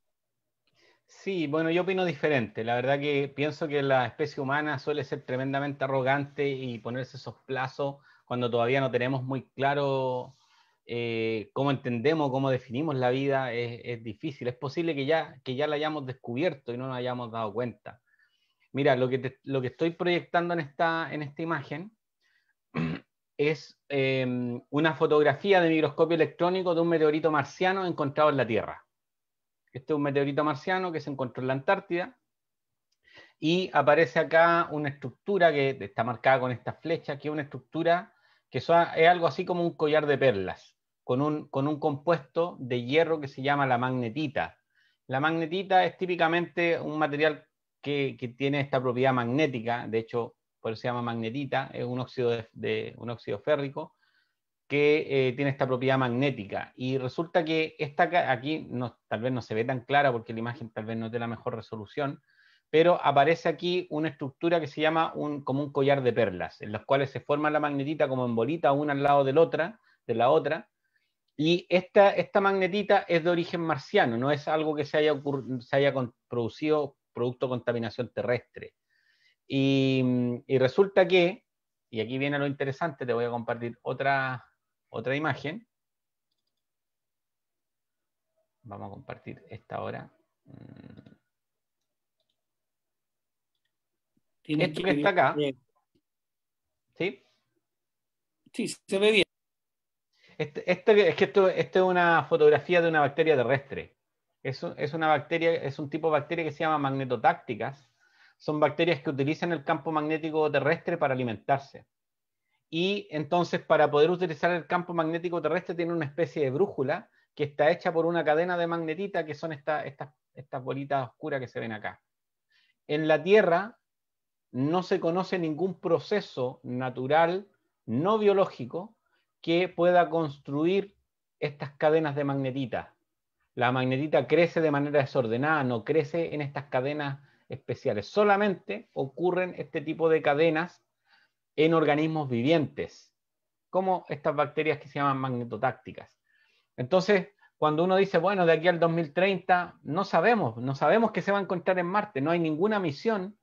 Sí, bueno, yo opino diferente. La verdad que pienso que la especie humana suele ser tremendamente arrogante y ponerse esos plazos cuando todavía no tenemos muy claro cómo entendemos, cómo definimos la vida, es difícil. Es posible que ya la hayamos descubierto y no nos hayamos dado cuenta. Mira, lo que estoy proyectando en esta imagen es una fotografía de microscopio electrónico de un meteorito marciano encontrado en la Tierra. Este es un meteorito marciano que se encontró en la Antártida y aparece acá una estructura que está marcada con esta flecha, que es una estructura que es algo así como un collar de perlas, con un compuesto de hierro que se llama la magnetita. La magnetita es típicamente un material que tiene esta propiedad magnética, de hecho, por eso se llama magnetita, es un óxido, un óxido férrico, que tiene esta propiedad magnética. Y resulta que esta aquí tal vez no se ve tan clara porque la imagen tal vez no es de la mejor resolución, pero aparece aquí una estructura que se llama como un collar de perlas, en las cuales se forma la magnetita como en bolita, una al lado de la otra, y esta magnetita es de origen marciano, no es algo que se haya producido producto de contaminación terrestre. Y resulta que, y aquí viene lo interesante, te voy a compartir otra imagen. Vamos a compartir esta ahora. Esto que está acá, ¿sí? Sí, se ve bien. Esto es una fotografía de una bacteria terrestre. Es una bacteria, es un tipo de bacteria que se llama magnetotácticas. Son bacterias que utilizan el campo magnético terrestre para alimentarse. Y entonces, para poder utilizar el campo magnético terrestre, tiene una especie de brújula que está hecha por una cadena de magnetita, que son estas bolitas oscuras que se ven acá. En la Tierra no se conoce ningún proceso natural, no biológico, que pueda construir estas cadenas de magnetita. La magnetita crece de manera desordenada, no crece en estas cadenas especiales. Solamente ocurren este tipo de cadenas en organismos vivientes, como estas bacterias que se llaman magnetotácticas. Entonces, cuando uno dice, bueno, de aquí al 2030, no sabemos qué se va a encontrar en Marte, no hay ninguna misión.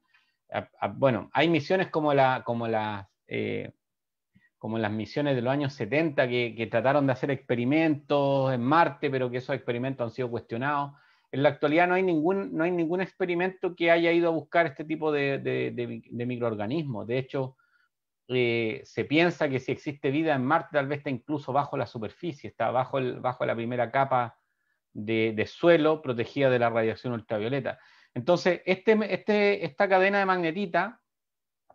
Bueno, hay misiones como las misiones de los años 70 que trataron de hacer experimentos en Marte, pero que esos experimentos han sido cuestionados. En la actualidad no hay ningún experimento que haya ido a buscar este tipo de microorganismos. De hecho, se piensa que si existe vida en Marte, tal vez está incluso bajo la superficie, está bajo la primera capa de suelo protegida de la radiación ultravioleta. Entonces, esta cadena de magnetita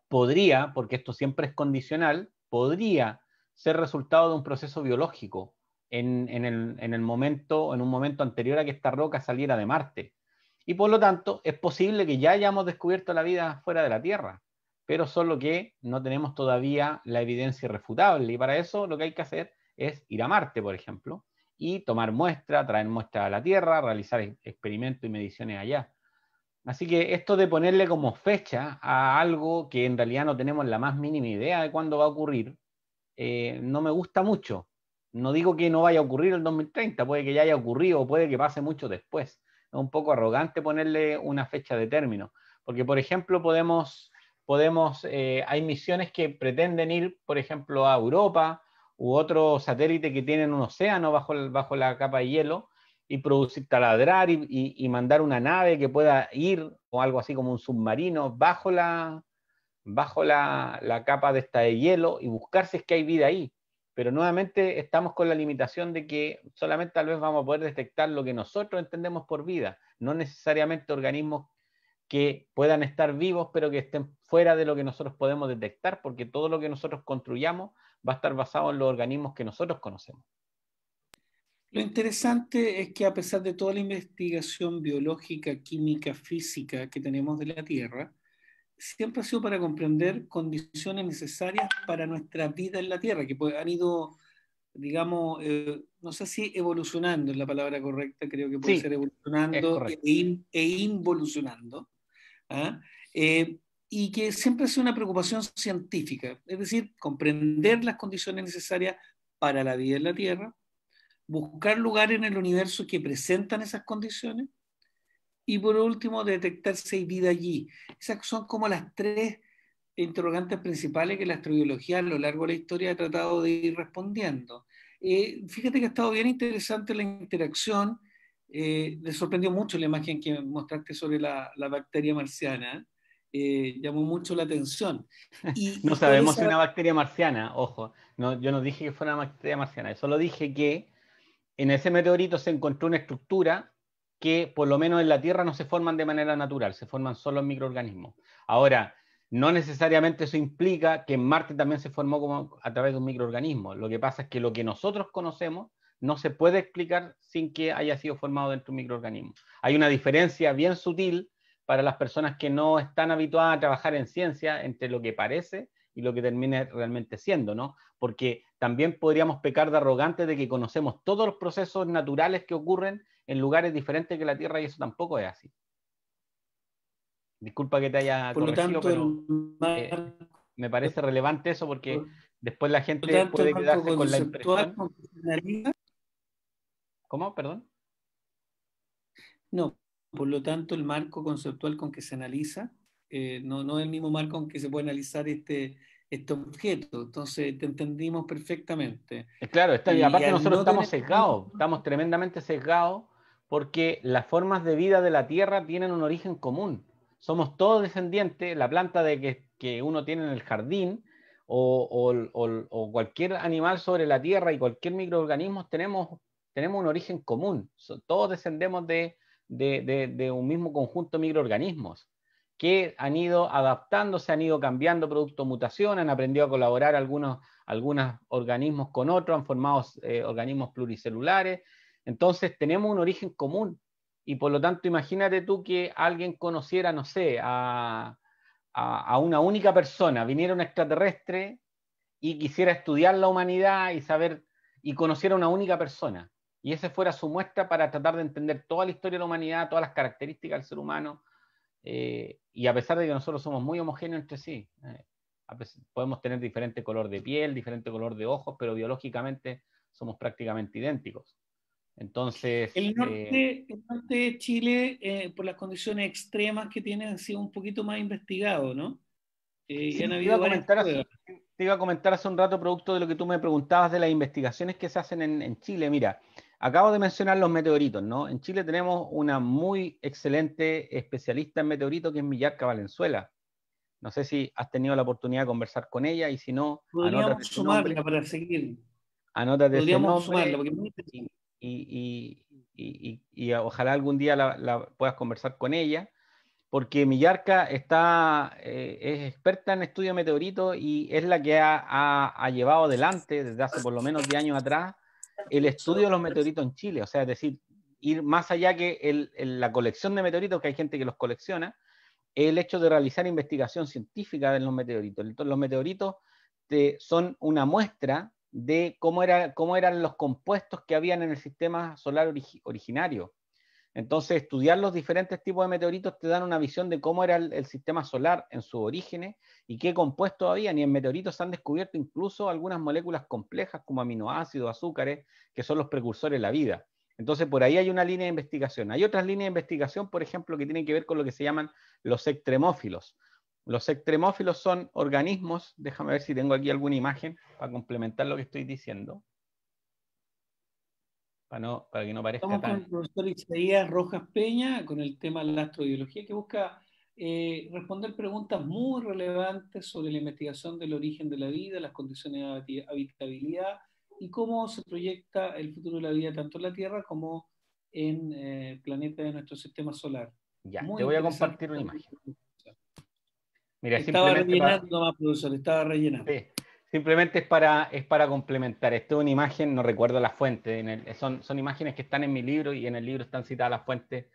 podría, porque esto siempre es condicional, podría ser resultado de un proceso biológico en un momento anterior a que esta roca saliera de Marte. Y por lo tanto, es posible que ya hayamos descubierto la vida fuera de la Tierra, pero solo que no tenemos todavía la evidencia irrefutable. Y para eso lo que hay que hacer es ir a Marte, por ejemplo, y tomar muestras, traer muestras a la Tierra, realizar experimentos y mediciones allá. Así que esto de ponerle como fecha a algo que en realidad no tenemos la más mínima idea de cuándo va a ocurrir, no me gusta mucho. No digo que no vaya a ocurrir el 2030, puede que ya haya ocurrido o puede que pase mucho después. Es un poco arrogante ponerle una fecha de término, porque por ejemplo hay misiones que pretenden ir, por ejemplo, a Europa u otro satélite que tienen un océano bajo la capa de hielo, y producir, taladrar y mandar una nave que pueda ir, o algo así como un submarino, bajo la capa de esta de hielo y buscar si es que hay vida ahí. Pero nuevamente estamos con la limitación de que solamente tal vez vamos a poder detectar lo que nosotros entendemos por vida, no necesariamente organismos que puedan estar vivos, pero que estén fuera de lo que nosotros podemos detectar, porque todo lo que nosotros construyamos va a estar basado en los organismos que nosotros conocemos. Lo interesante es que a pesar de toda la investigación biológica, química, física que tenemos de la Tierra, siempre ha sido para comprender condiciones necesarias para nuestra vida en la Tierra, que han ido, digamos, no sé si evolucionando es la palabra correcta, creo que puede Sí, ser es evolucionando correcto. e involucionando, ¿ah? Y que siempre ha sido una preocupación científica, es decir, comprender las condiciones necesarias para la vida en la Tierra, buscar lugares en el universo que presentan esas condiciones y por último detectar si hay vida allí. Esas son como las tres interrogantes principales que la astrobiología a lo largo de la historia ha tratado de ir respondiendo. Fíjate que ha estado bien interesante la interacción. Me sorprendió mucho la imagen que mostraste sobre la bacteria marciana. Llamó mucho la atención. No Y por sabemos si esa... una bacteria marciana, ojo, no, yo no dije que fuera una bacteria marciana, solo dije que en ese meteorito se encontró una estructura que por lo menos en la Tierra no se forman de manera natural, se forman solo en microorganismos. Ahora, no necesariamente eso implica que en Marte también se formó como a través de un microorganismo. Lo que pasa es que lo que nosotros conocemos no se puede explicar sin que haya sido formado dentro de un microorganismo. Hay una diferencia bien sutil para las personas que no están habituadas a trabajar en ciencia entre lo que parece y lo que termina realmente siendo, ¿no? Porque también podríamos pecar de arrogantes de que conocemos todos los procesos naturales que ocurren en lugares diferentes que la Tierra, y eso tampoco es así. Disculpa que te haya Por lo corregido, tanto, pero el eh, marco, me parece relevante eso porque por después la lo gente tanto, el puede marco quedarse con la conceptual impresión. con que se analiza, ¿Cómo? Perdón. no, por lo tanto, el marco conceptual con que se analiza, no es el mismo marco con que se puede analizar este objeto. Entonces, te entendimos perfectamente. Claro, y Y aparte al nosotros no estamos tener... sesgados, estamos tremendamente sesgados porque las formas de vida de la Tierra tienen un origen común. Somos todos descendientes, la planta que uno tiene en el jardín o cualquier animal sobre la Tierra y cualquier microorganismo tenemos un origen común. Todos descendemos de un mismo conjunto de microorganismos que han ido adaptándose, han ido cambiando producto de mutación, han aprendido a colaborar algunos organismos con otros, han formado organismos pluricelulares. Entonces tenemos un origen común y por lo tanto imagínate tú que alguien conociera, no sé, a una única persona, viniera un extraterrestre y quisiera estudiar la humanidad y saber y conociera a una única persona. Y esa fuera su muestra para tratar de entender toda la historia de la humanidad, todas las características del ser humano, y a pesar de que nosotros somos muy homogéneos entre sí, podemos tener diferente color de piel, diferente color de ojos, pero biológicamente somos prácticamente idénticos. Entonces, El norte de Chile, por las condiciones extremas que tiene, ha sido un poquito más investigado, ¿no? Y han sí, habido varias pruebas. te iba a comentar hace un rato, producto de lo que tú me preguntabas de las investigaciones que se hacen en Chile. Mira, acabo de mencionar los meteoritos, ¿no? En Chile tenemos una muy excelente especialista en meteoritos que es Millarca Valenzuela. No sé si has tenido la oportunidad de conversar con ella y si no, Podríamos anótate ese nombre, sumarla para seguir. anótate ese Podríamos sumarla, nombre porque es muy y, interesante. y ojalá algún día la puedas conversar con ella, porque Millarca es experta en estudio de meteoritos y es la que ha llevado adelante desde hace por lo menos 10 años atrás el estudio de los meteoritos en Chile. O sea, es decir, ir más allá que la colección de meteoritos, que hay gente que los colecciona, el hecho de realizar investigación científica de los meteoritos. Entonces, los meteoritos son una muestra de cómo eran los compuestos que habían en el sistema solar originario. Entonces, estudiar los diferentes tipos de meteoritos te dan una visión de cómo era el sistema solar en sus orígenes y qué compuestos habían. Y en meteoritos se han descubierto incluso algunas moléculas complejas como aminoácidos, azúcares, que son los precursores de la vida. Entonces, por ahí hay una línea de investigación. Hay otras líneas de investigación, por ejemplo, que tienen que ver con lo que se llaman los extremófilos. Los extremófilos son organismos, déjame ver si tengo aquí alguna imagen para complementar lo que estoy diciendo, para que no parezca Estamos con tan... el profesor Isaías Rojas Peña con el tema de la astrobiología, que busca responder preguntas muy relevantes sobre la investigación del origen de la vida, las condiciones de habitabilidad y cómo se proyecta el futuro de la vida tanto en la Tierra como en planetas de nuestro sistema solar. Ya, te Muy voy a interesante. compartir una imagen. Mira, Estaba simplemente para, rellenando más, profesor, estaba rellenando. sí, simplemente es para complementar. Esta es una imagen, no recuerdo la fuente, son imágenes que están en mi libro y en el libro están citadas las fuentes,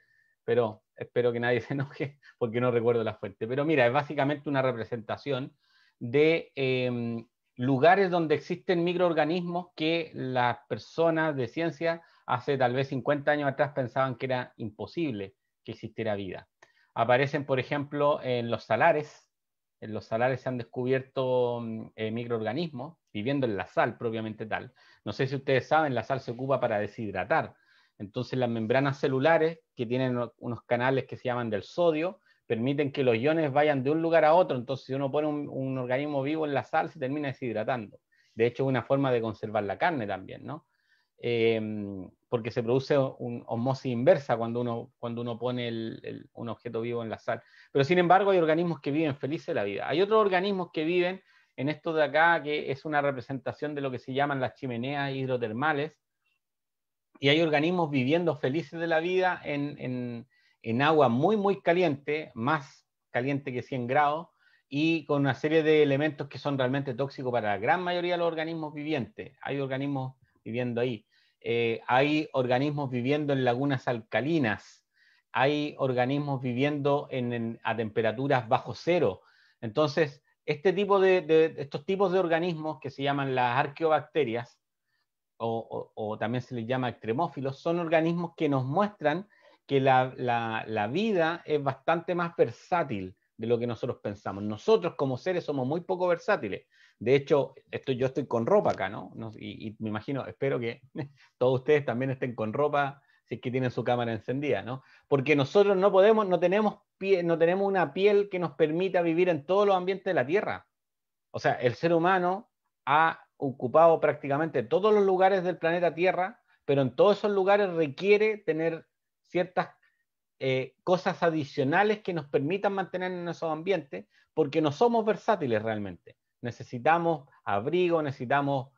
pero espero que nadie se enoje porque no recuerdo la fuente. Pero mira, es básicamente una representación de lugares donde existen microorganismos que las personas de ciencia hace tal vez 50 años atrás pensaban que era imposible que existiera vida. Aparecen, por ejemplo, en los salares. En los salares se han descubierto microorganismos viviendo en la sal propiamente tal. No sé si ustedes saben, la sal se ocupa para deshidratar. Entonces las membranas celulares, que tienen unos canales que se llaman del sodio, permiten que los iones vayan de un lugar a otro. Entonces si uno pone un organismo vivo en la sal, se termina deshidratando. De hecho, es una forma de conservar la carne también, ¿no? Porque se produce una osmosis inversa cuando uno pone un objeto vivo en la sal. Pero sin embargo hay organismos que viven felices la vida. Hay otros organismos que viven en esto de acá, que es una representación de lo que se llaman las chimeneas hidrotermales, y hay organismos viviendo felices de la vida en agua muy, muy caliente, más caliente que 100 grados, y con una serie de elementos que son realmente tóxicos para la gran mayoría de los organismos vivientes. Hay organismos viviendo ahí. Hay organismos viviendo en lagunas alcalinas, hay organismos viviendo a temperaturas bajo cero. Entonces, estos tipos de organismos que se llaman las arqueobacterias, o también se les llama extremófilos, son organismos que nos muestran que la vida es bastante más versátil de lo que nosotros pensamos. Nosotros como seres somos muy poco versátiles. De hecho, yo estoy con ropa acá, ¿no? Y me imagino, espero que todos ustedes también estén con ropa si es que tienen su cámara encendida, ¿no? Porque nosotros no tenemos una piel que nos permita vivir en todos los ambientes de la Tierra. O sea, el ser humano ha ocupado prácticamente todos los lugares del planeta Tierra, pero en todos esos lugares requiere tener ciertas cosas adicionales que nos permitan mantener en esos ambientes, porque no somos versátiles realmente. Necesitamos abrigo, necesitamos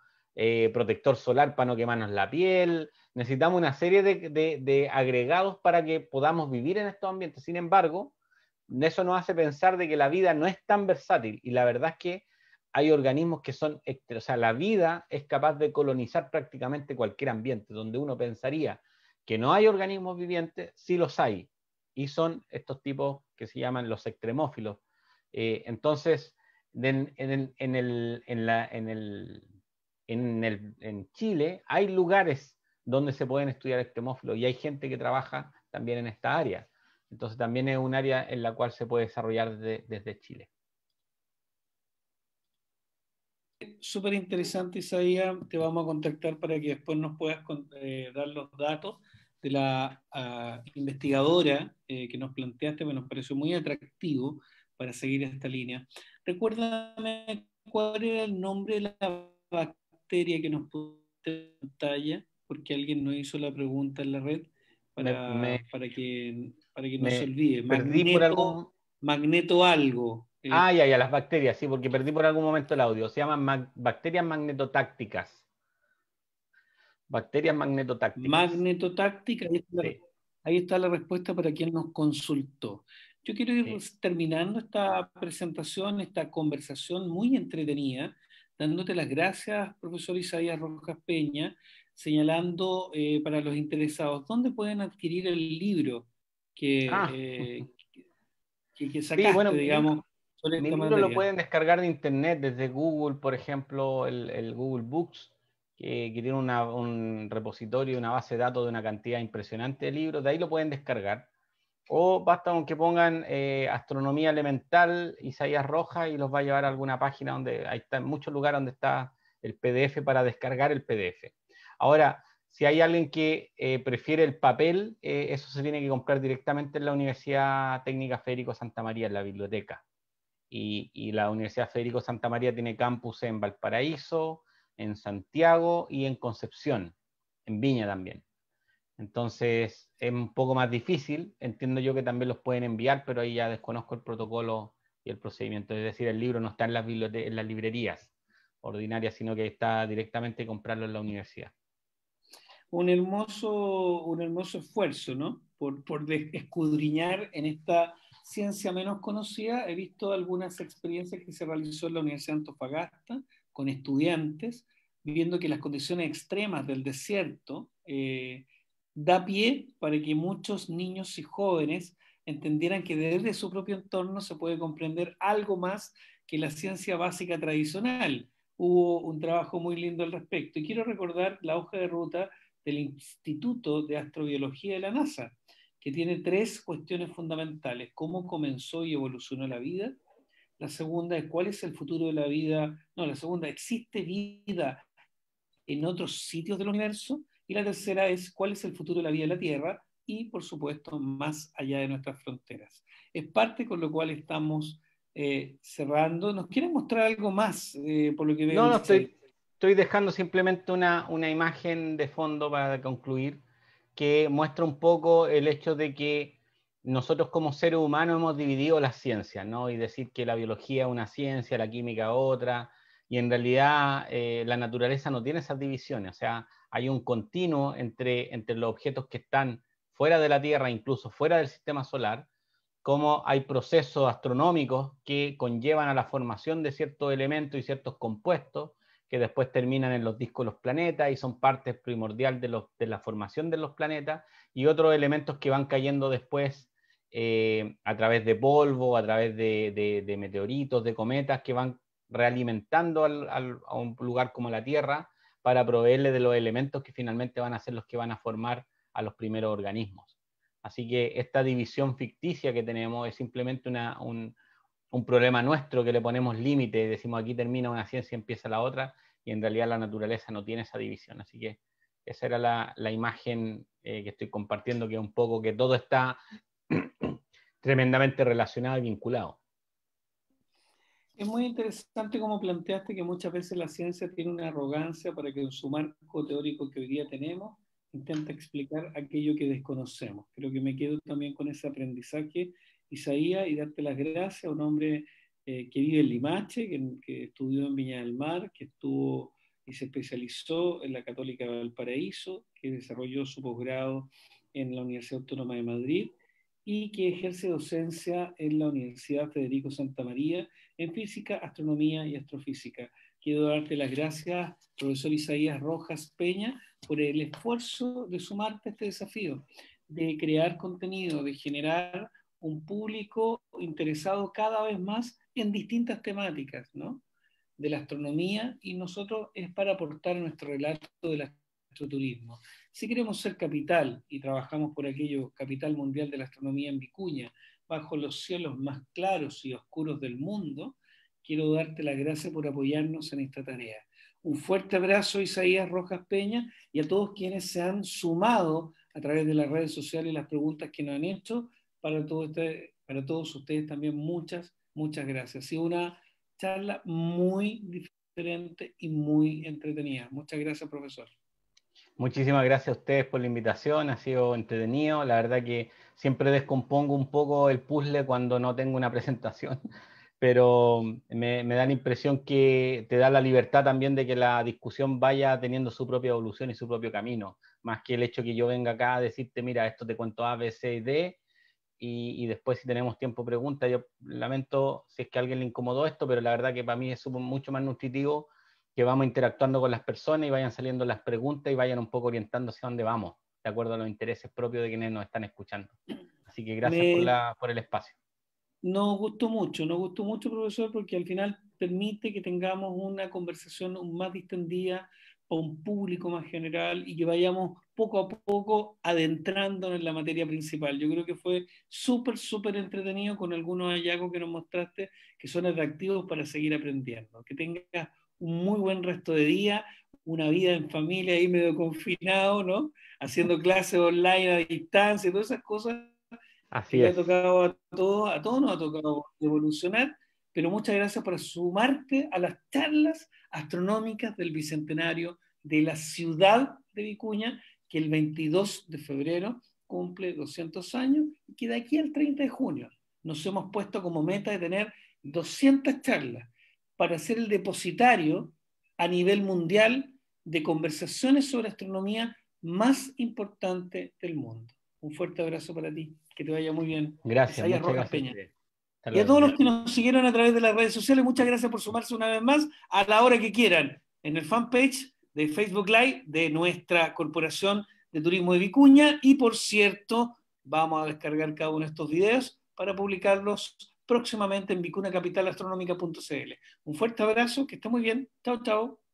protector solar para no quemarnos la piel, necesitamos una serie de agregados para que podamos vivir en estos ambientes. Sin embargo, eso nos hace pensar de que la vida no es tan versátil, y la verdad es que hay organismos que son, o sea, la vida es capaz de colonizar prácticamente cualquier ambiente, donde uno pensaría que no hay organismos vivientes, sí los hay, y son estos tipos que se llaman los extremófilos. Entonces, en Chile hay lugares donde se pueden estudiar extremófilos y hay gente que trabaja también en esta área. Entonces también es un área en la cual se puede desarrollar desde Chile. Súper interesante, Isaías. Te vamos a contactar para que después nos puedas dar los datos de la investigadora que nos planteaste, que nos pareció muy atractivo para seguir esta línea. Recuérdame cuál era el nombre de la bacteria que nos puso en pantalla, porque alguien nos hizo la pregunta en la red Me, me, para que no se me olvide. perdí por algún... Magneto algo. Ah, ya, las bacterias, sí, porque perdí por algún momento el audio. Se llaman bacterias magnetotácticas. Bacterias magnetotácticas. Magnetotáctica, Sí, ahí está la respuesta para quien nos consultó. Yo quiero ir sí. terminando esta presentación, esta conversación muy entretenida, dándote las gracias, profesor Isaías Rojas Peña, señalando para los interesados dónde pueden adquirir el libro Ah, que, que sí, bueno, sacaste, digamos, sobre mi esta libro lo materia. pueden descargar de internet desde Google, por ejemplo, el Google Books, que tiene un repositorio, una base de datos de una cantidad impresionante de libros, de ahí lo pueden descargar. O basta con que pongan astronomía elemental, Isaías Rojas, y los va a llevar a alguna página donde ahí está, en muchos lugares donde está el PDF para descargar el PDF. Ahora, si hay alguien que prefiere el papel, eso se tiene que comprar directamente en la Universidad Técnica Federico Santa María, en la biblioteca. Y la Universidad Federico Santa María tiene campus en Valparaíso, en Santiago y en Concepción, en Viña también. Entonces es un poco más difícil, entiendo yo que también los pueden enviar, pero ahí ya desconozco el protocolo y el procedimiento. Es decir, el libro no está en en las librerías ordinarias, sino que está directamente comprarlo en la universidad. Un hermoso esfuerzo, ¿no? Por escudriñar en esta ciencia menos conocida. He visto algunas experiencias que se realizó en la Universidad de Antofagasta con estudiantes, viendo que las condiciones extremas del desierto da pie para que muchos niños y jóvenes entendieran que desde su propio entorno se puede comprender algo más que la ciencia básica tradicional. Hubo un trabajo muy lindo al respecto. Y quiero recordar la hoja de ruta del Instituto de Astrobiología de la NASA, que tiene tres cuestiones fundamentales: cómo comenzó y evolucionó la vida; la segunda es cuál es el futuro de la vida; no, la segunda, ¿existe vida en otros sitios del universo? Y la tercera es cuál es el futuro de la vida en la Tierra y, por supuesto, más allá de nuestras fronteras. Es parte con lo cual estamos cerrando. ¿Nos quieren mostrar algo más, por lo que veo, No, no, Isaí? estoy dejando simplemente una imagen de fondo para concluir, que muestra un poco el hecho de que nosotros como seres humanos hemos dividido las ciencias, ¿no? Y decir que la biología es una ciencia, la química otra, y en realidad la naturaleza no tiene esas divisiones, o sea, hay un continuo entre los objetos que están fuera de la Tierra, incluso fuera del sistema solar, como hay procesos astronómicos que conllevan a la formación de ciertos elementos y ciertos compuestos que después terminan en los discos de los planetas y son parte primordial de la formación de los planetas, y otros elementos que van cayendo después a través de polvo, a través de meteoritos, de cometas, que van realimentando a un lugar como la Tierra para proveerle de los elementos que finalmente van a ser los que van a formar a los primeros organismos. Así que esta división ficticia que tenemos es simplemente un problema nuestro que le ponemos límite, decimos aquí termina una ciencia y empieza la otra, y en realidad la naturaleza no tiene esa división. Así que esa era la imagen que estoy compartiendo, que es un poco que todo está tremendamente relacionado y vinculado. Es muy interesante como planteaste que muchas veces la ciencia tiene una arrogancia para que en su marco teórico que hoy día tenemos intenta explicar aquello que desconocemos. Creo que me quedo también con ese aprendizaje, Isaías, y darte las gracias a un hombre que vive en Limache, que estudió en Viña del Mar, que estuvo y se especializó en la Católica de Valparaíso, que desarrolló su posgrado en la Universidad Autónoma de Madrid y que ejerce docencia en la Universidad Federico Santa María en física, astronomía y astrofísica. Quiero darte las gracias, profesor Isaías Rojas Peña, por el esfuerzo de sumarte a este desafío, de crear contenido, de generar un público interesado cada vez más en distintas temáticas, ¿no? De la astronomía, y nosotros es para aportar nuestro relato del astroturismo. Si queremos ser capital y trabajamos por aquello, capital mundial de la astronomía en Vicuña, bajo los cielos más claros y oscuros del mundo, quiero darte las gracias por apoyarnos en esta tarea. Un fuerte abrazo, Isaías Rojas Peña, y a todos quienes se han sumado a través de las redes sociales y las preguntas que nos han hecho. Para todos ustedes también muchas gracias. Ha sido una charla muy diferente y muy entretenida. Muchas gracias, profesor. Muchísimas gracias a ustedes por la invitación, ha sido entretenido. La verdad que siempre descompongo un poco el puzzle cuando no tengo una presentación, pero me da la impresión que te da la libertad también de que la discusión vaya teniendo su propia evolución y su propio camino, más que el hecho que yo venga acá a decirte, mira, esto te cuento A, B, C y D, y después si tenemos tiempo pregunta. Yo lamento si es que a alguien le incomodó esto, pero la verdad que para mí es mucho más nutritivo que vamos interactuando con las personas y vayan saliendo las preguntas y vayan un poco orientando hacia dónde vamos, de acuerdo a los intereses propios de quienes nos están escuchando. Así que gracias por el espacio. Nos gustó mucho, profesor, porque al final permite que tengamos una conversación más distendida para un público más general y que vayamos poco a poco adentrándonos en la materia principal. Yo creo que fue súper entretenido con algunos hallazgos que nos mostraste que son atractivos para seguir aprendiendo. Que tengas un muy buen resto de día, una vida en familia ahí medio confinado, ¿no? Haciendo clases online a distancia, todas esas cosas que Así le ha es. tocado a todos nos ha tocado evolucionar, pero muchas gracias por sumarte a las charlas astronómicas del Bicentenario de la ciudad de Vicuña, que el 22 de febrero cumple 200 años y que de aquí al 30 de junio nos hemos puesto como meta de tener 200 charlas para ser el depositario a nivel mundial de conversaciones sobre astronomía más importante del mundo. Un fuerte abrazo para ti. Que te vaya muy bien. Gracias, Isaías muchas Rojas gracias a Peña. ustedes. Hasta Y a luego. todos los que nos siguieron a través de las redes sociales, muchas gracias por sumarse una vez más a la hora que quieran en el fanpage de Facebook Live de nuestra Corporación de Turismo de Vicuña. Y por cierto, vamos a descargar cada uno de estos videos para publicarlos próximamente en vicunacapitalastronomica.cl. Un fuerte abrazo, que esté muy bien. Chao, chao.